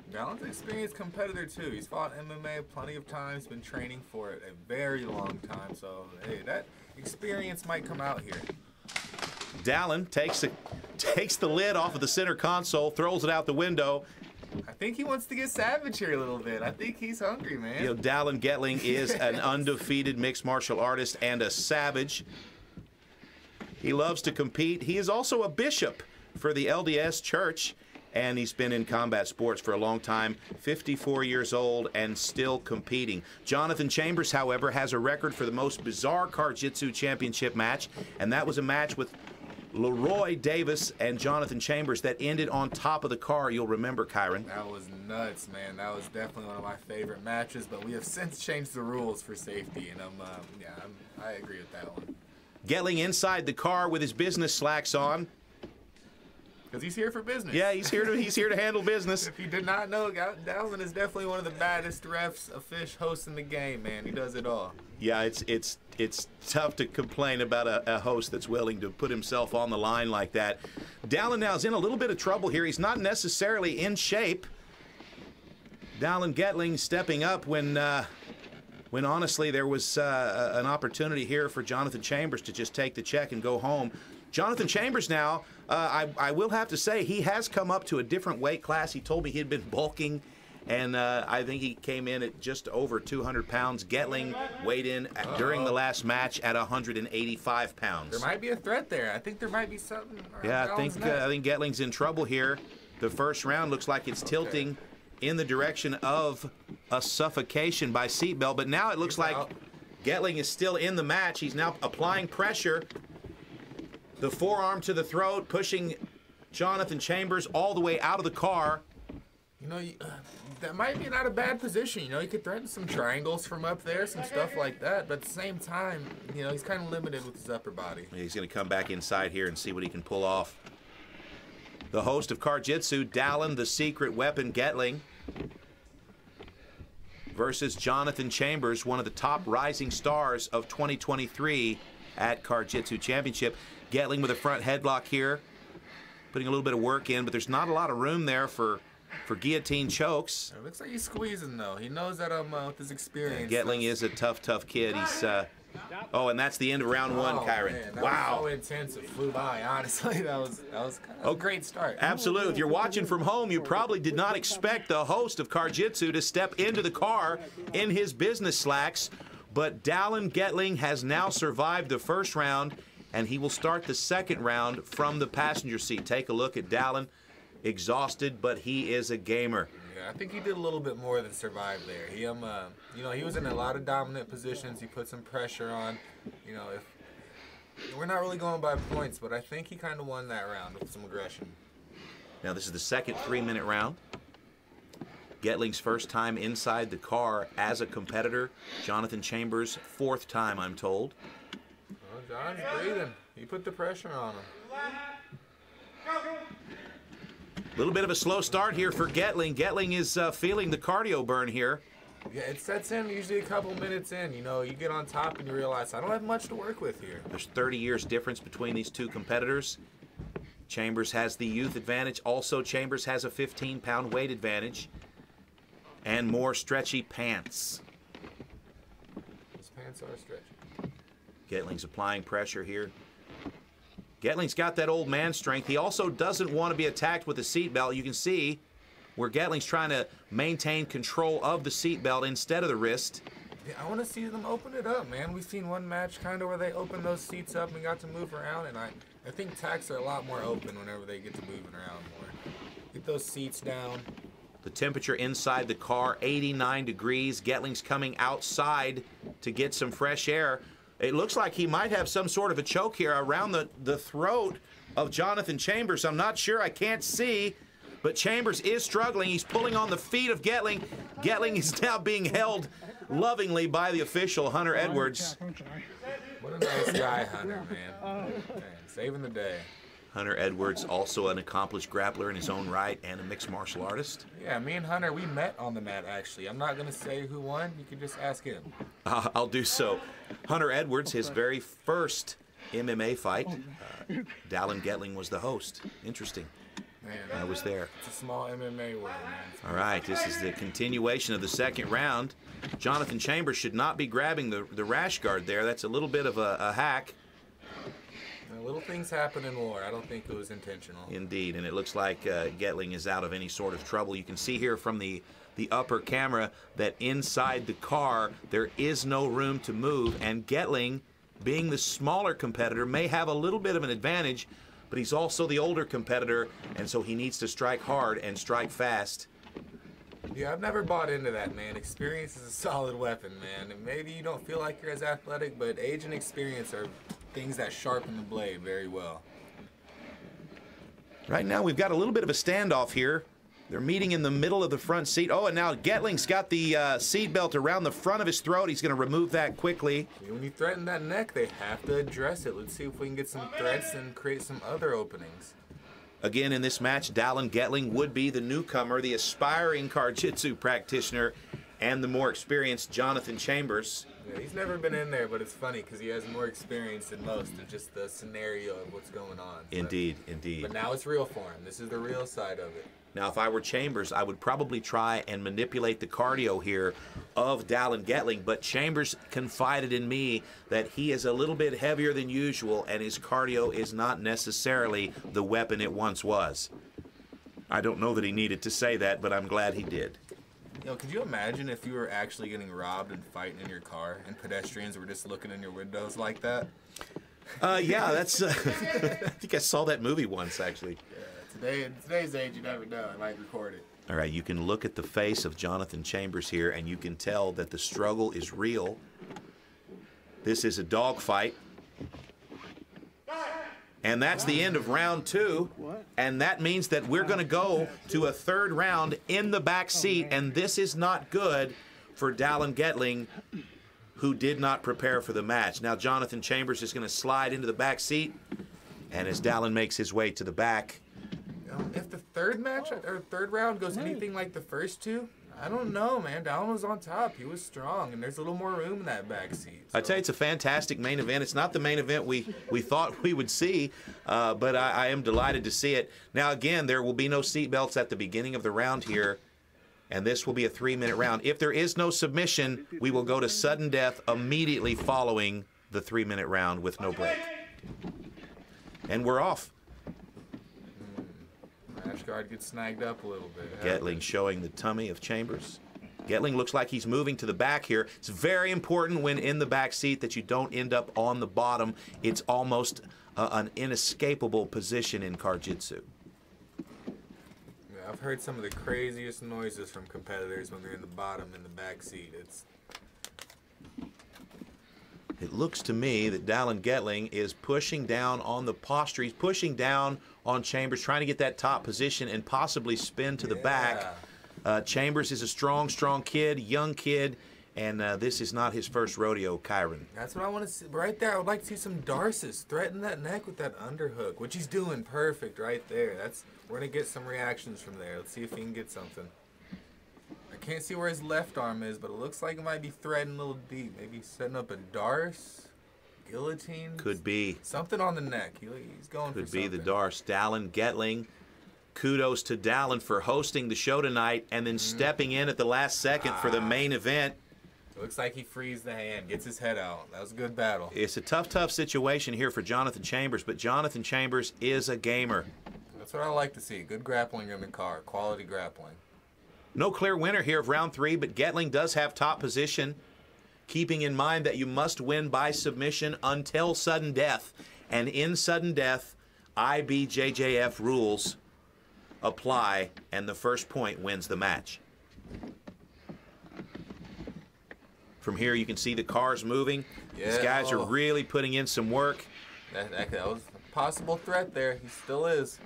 Dallin's an experienced competitor, too. He's fought MMA plenty of times, been training for it a very long time. So, hey, that experience might come out here. Dallin takes the lid off of the center console, throws it out the window. I think he wants to get savage here a little bit. I think he's hungry, man. You know, Dallin Getling is an undefeated mixed martial artist and a savage. He loves to compete. He is also a bishop for the LDS Church, and he's been in combat sports for a long time, 54 years old and still competing. Jonathan Chambers, however, has a record for the most bizarre CarJitsu Championship match, and that was a match with Leroy Davis and Jonathan Chambers that ended on top of the car. You'll remember, Kyron. That was nuts, man. That was definitely one of my favorite matches, but we have since changed the rules for safety, and I agree with that one. Getling inside the car with his business slacks on. Because he's here for business. Yeah, he's here to handle business. If you did not know, Dallin is definitely one of the baddest refs, hosts in the game, man. He does it all. Yeah, it's tough to complain about a host that's willing to put himself on the line like that. Dallin now is in a little bit of trouble here. He's not necessarily in shape. Dallin Getling stepping up when honestly there was an opportunity here for Jonathan Chambers to just take the check and go home. Jonathan Chambers now, I will have to say, he has come up to a different weight class. He told me he had been bulking, and I think he came in at just over 200 pounds. Getling weighed in during the last match at 185 pounds. There might be a threat there. I think there might be something. Yeah, I think Getling's in trouble here. The first round looks like it's tilting in the direction of a suffocation by seatbelt, but now it looks like Getling is still in the match. He's now applying pressure. The forearm to the throat, pushing Jonathan Chambers all the way out of the car. You know, that might be not a bad position. You know, you could threaten some triangles from up there, some stuff like that. But at the same time, you know, he's kind of limited with his upper body. He's going to come back inside here and see what he can pull off. The host of CarJitsu, Dallin, the secret weapon, Getling, versus Jonathan Chambers, one of the top rising stars of 2023 at CarJitsu Championship. Getling with a front headlock here, putting a little bit of work in, but there's not a lot of room there for guillotine chokes. It looks like he's squeezing, though. He knows that with his experience. Yeah, Getling is a tough kid. He's oh, and that's the end of round one, Kyron. Man, that wow. was so intense. It flew by, honestly. That was a great start. Absolutely. If you're watching from home, you probably did not expect the host of CarJitsu to step into the car in his business slacks, but Dallin Getling has now survived the first round, and he will start the second round from the passenger seat. Take a look at Dallin, exhausted, but he is a gamer. Yeah, I think he did a little bit more than survive there. He, you know, he was in a lot of dominant positions. He put some pressure on. You know, we're not really going by points, but I think he kind of won that round with some aggression. Now this is the second 3-minute round. Getling's first time inside the car as a competitor. Jonathan Chambers' 4th time, I'm told. Oh, John's breathing. He put the pressure on him. A little bit of a slow start here for Getling. Getling is feeling the cardio burn here. Yeah, it sets in usually a couple minutes in. You know, you get on top and you realize, I don't have much to work with here. There's 30 years difference between these two competitors. Chambers has the youth advantage. Also, Chambers has a 15-pound weight advantage and more stretchy pants. His pants are stretchy. Getling's applying pressure here. Getling's got that old man strength. He also doesn't want to be attacked with a seatbelt. You can see where Getling's trying to maintain control of the seatbelt instead of the wrist. Yeah, I want to see them open it up, man. We've seen one match kind of where they opened those seats up and got to move around, and I think tacks are a lot more open whenever they get to moving around more. Get those seats down. The temperature inside the car, 89 degrees. Getling's coming outside to get some fresh air. It looks like he might have some sort of a choke here around the throat of Jonathan Chambers. I'm not sure. I can't see. But Chambers is struggling. He's pulling on the feet of Getling. Getling is now being held lovingly by the official, Hunter Edwards. What a nice guy, Hunter, man. Saving the day. Hunter Edwards, also an accomplished grappler in his own right and a mixed martial artist. Yeah, me and Hunter, we met on the mat, actually. I'm not going to say who won. You can just ask him. I'll do so. Hunter Edwards, his very first MMA fight. Dallin Getling was the host. Interesting. Man, I was there. It's a small MMA world, man. All right, this is the continuation of the second round. Jonathan Chambers should not be grabbing the rash guard there. That's a little bit of a hack. Little things happen in war. I don't think it was intentional. Indeed, and it looks like Getling is out of any sort of trouble. You can see here from the upper camera that inside the car there is no room to move, and Getling, being the smaller competitor, may have a little bit of an advantage, but he's also the older competitor, and so he needs to strike hard and strike fast. Yeah, I've never bought into that, man. Experience is a solid weapon, man. And maybe you don't feel like you're as athletic, but age and experience are things that sharpen the blade very well. Right now we've got a little bit of a standoff here. They're meeting in the middle of the front seat. Oh, and now Getling's got the seat belt around the front of his throat. He's going to remove that quickly. When you threaten that neck, they have to address it. Let's see if we can get some threats and create some other openings. Again, in this match, Dallin Getling would be the newcomer, the aspiring CarJitsu practitioner, and the more experienced Jonathan Chambers. Yeah, he's never been in there, but it's funny because he has more experience than most of just the scenario of what's going on. Indeed, indeed. But now it's real for him. This is the real side of it. Now, if I were Chambers, I would probably try and manipulate the cardio here of Dallin Getling, but Chambers confided in me that he is a little bit heavier than usual, and his cardio is not necessarily the weapon it once was. I don't know that he needed to say that, but I'm glad he did. Yo, could you imagine if you were actually getting robbed and fighting in your car, and pedestrians were just looking in your windows like that? Yeah, that's. I think I saw that movie once, actually. Yeah, in today's age, you never know. I might record it. All right, you can look at the face of Jonathan Chambers here, and you can tell that the struggle is real. This is a dogfight. And that's the end of round 2. And that means that we're going to go to a third round in the back seat, and this is not good for Dallin Getling, who did not prepare for the match. Now Jonathan Chambers is going to slide into the back seat, and as Dallin makes his way to the back. If the third match or third round goes anything like the first two, I don't know, man. Dallin was on top. He was strong, and there's a little more room in that back seat. I tell you, it's a fantastic main event. It's not the main event we thought we would see, but I am delighted to see it. Now, again, there will be no seat belts at the beginning of the round here, and this will be a 3-minute round. If there is no submission, we will go to sudden death immediately following the 3-minute round with no break. And we're off. Rash guard gets snagged up a little bit. Getling showing the tummy of Chambers. Getling looks like he's moving to the back here. It's very important when in the back seat that you don't end up on the bottom. It's almost an inescapable position in CarJitsu. Yeah, I've heard some of the craziest noises from competitors when they're in the bottom in the back seat. It looks to me that Dallin Getling is pushing down on the posture. He's pushing down on Chambers, trying to get that top position and possibly spin to the back. Chambers is a strong kid, young kid, and this is not his first rodeo, Kyron. That's what I want to see. Right there, I would like to see some Darcis threaten that neck with that underhook, which he's doing perfect right there. We're going to get some reactions from there. Let's see if he can get something. I can't see where his left arm is, but it looks like it might be threading a little deep. Maybe setting up a Darce, guillotine. Could be. Something on the neck. He's going for something. Could be the Darce. Dallin Getling. Kudos to Dallin for hosting the show tonight and then stepping in at the last second for the main event. It looks like he frees the hand, gets his head out. That was a good battle. It's a tough situation here for Jonathan Chambers, but Jonathan Chambers is a gamer. That's what I like to see. Good grappling in the car. Quality grappling. No clear winner here of round 3, but Getling does have top position, keeping in mind that you must win by submission until sudden death. And in sudden death, IBJJF rules apply, and the first point wins the match. From here, you can see the cars moving. Yeah, These guys are really putting in some work. That was a possible threat there. He still is.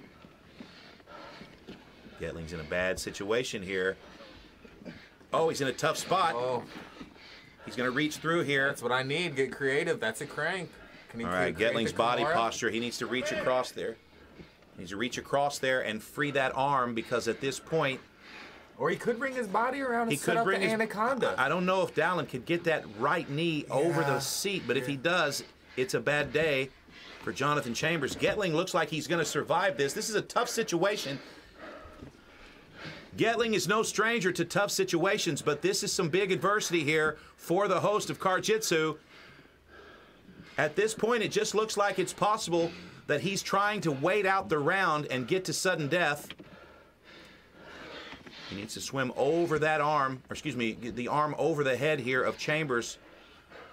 Getling's in a bad situation here. Oh, he's in a tough spot. Oh. He's going to reach through here. That's what I need. Get creative. That's a crank. Can he All right, create Getling's the body Kimura? posture. He needs to reach across there. He needs to reach across there and free that arm, because at this point... Or he could bring his body around and set up the anaconda. I don't know if Dallin could get that right knee over the seat, but if he does, it's a bad day for Jonathan Chambers. Getling looks like he's going to survive this. This is a tough situation. Getling is no stranger to tough situations, but this is some big adversity here for the host of CarJitsu. At this point, it just looks like it's possible that he's trying to wait out the round and get to sudden death. He needs to swim over that arm, or excuse me, the arm over the head here of Chambers.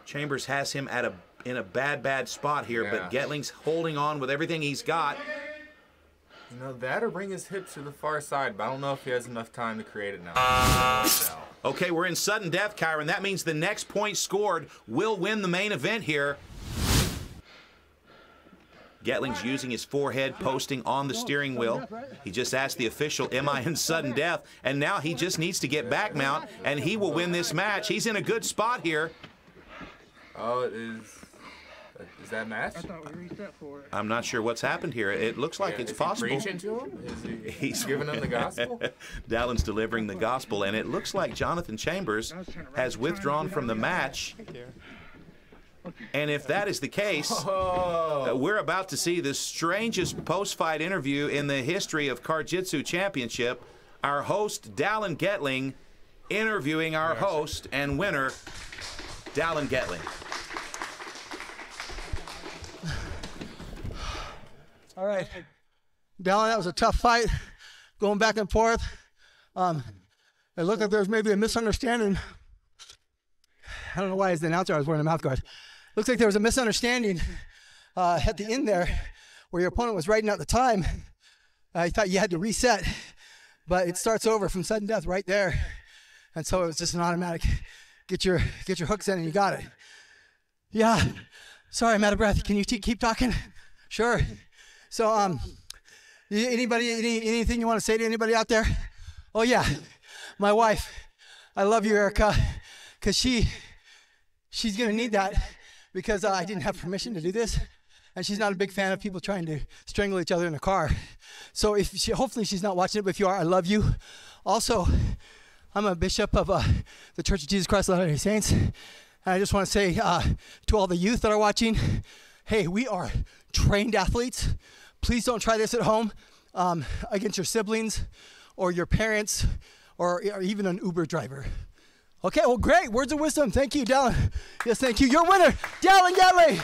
Chambers has him in a bad spot here, but Getling's holding on with everything he's got. You know, that or bring his hips to the far side, but I don't know if he has enough time to create it now. Okay, we're in sudden death, Kyron. That means the next point scored will win the main event here. Getling's using his forehead, posting on the steering wheel. He just asked the official, am I in sudden death? And now he just needs to get back mount, and he will win this match. He's in a good spot here. Oh, is that match? I thought we reset for it. I'm not sure what's happened here. It looks like it's possible. Is he preaching to him? Is he's giving him the gospel? Dallin's delivering the gospel, and it looks like Jonathan Chambers has withdrawn from the match. And if that is the case, we're about to see the strangest post-fight interview in the history of CarJitsu Championship. Our host, Dallin Getling, interviewing our host and winner, Dallin Getling. All right. Dallin, that was a tough fight, going back and forth. It looked like there was maybe a misunderstanding. I don't know why as the announcer I was wearing a mouth guard. Looks like there was a misunderstanding at the end there where your opponent was writing out the time. I thought you had to reset, but it starts over from sudden death right there. And so it was just an automatic, get your hooks in and you got it. Yeah, sorry, I'm out of breath. Can you keep talking? Sure. So, anything you want to say to anybody out there? Oh yeah, my wife. I love you, Erica, because she's gonna need that because I didn't have permission to do this, and she's not a big fan of people trying to strangle each other in a car. So hopefully she's not watching it, but if you are, I love you. Also, I'm a bishop of the Church of Jesus Christ of Latter-day Saints, and I just want to say to all the youth that are watching, hey, we are trained athletes. Please don't try this at home against your siblings or your parents or even an Uber driver. Okay, well, great. Words of wisdom. Thank you, Dallin. Yes, thank you. Your winner, Dallin Getling.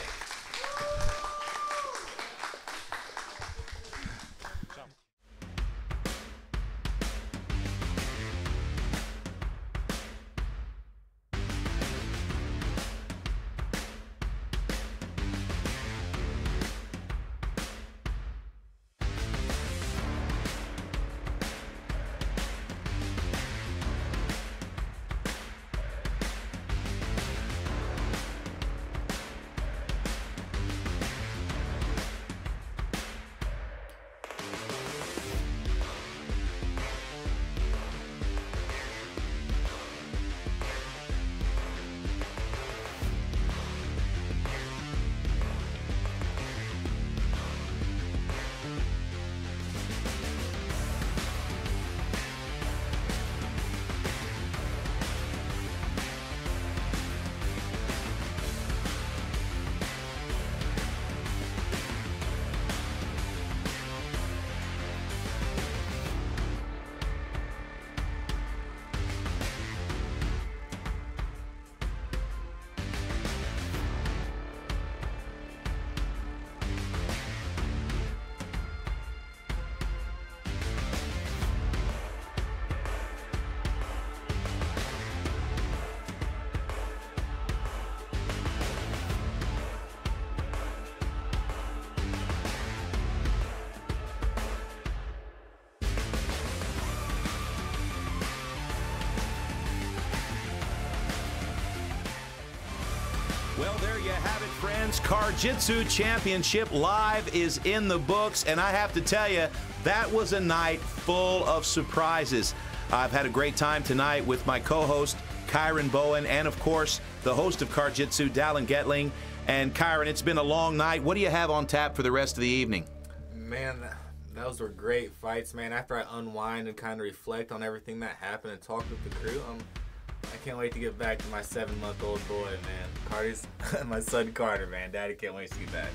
Well, there you have it, friends. CarJitsu Championship Live is in the books, and I have to tell you, that was a night full of surprises. I've had a great time tonight with my co-host, Kyron Bowen, and, of course, the host of CarJitsu, Dallin Getling. And, Kyron, it's been a long night. What do you have on tap for the rest of the evening? Man, those were great fights, man. After I unwind and kind of reflect on everything that happened and talk with the crew, I can't wait to get back to my 7-month-old boy, man. Carter's my son Carter, man. Daddy can't wait to see that.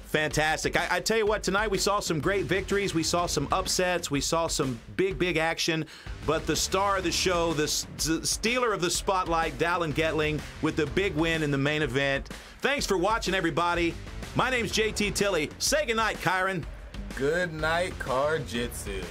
Fantastic. I tell you what, tonight we saw some great victories. We saw some upsets. We saw some big action. But the star of the show, the stealer of the spotlight, Dallin Getling, with the big win in the main event. Thanks for watching, everybody. My name's JT Tilley. Say goodnight, Kyron. Good night, CarJitsu.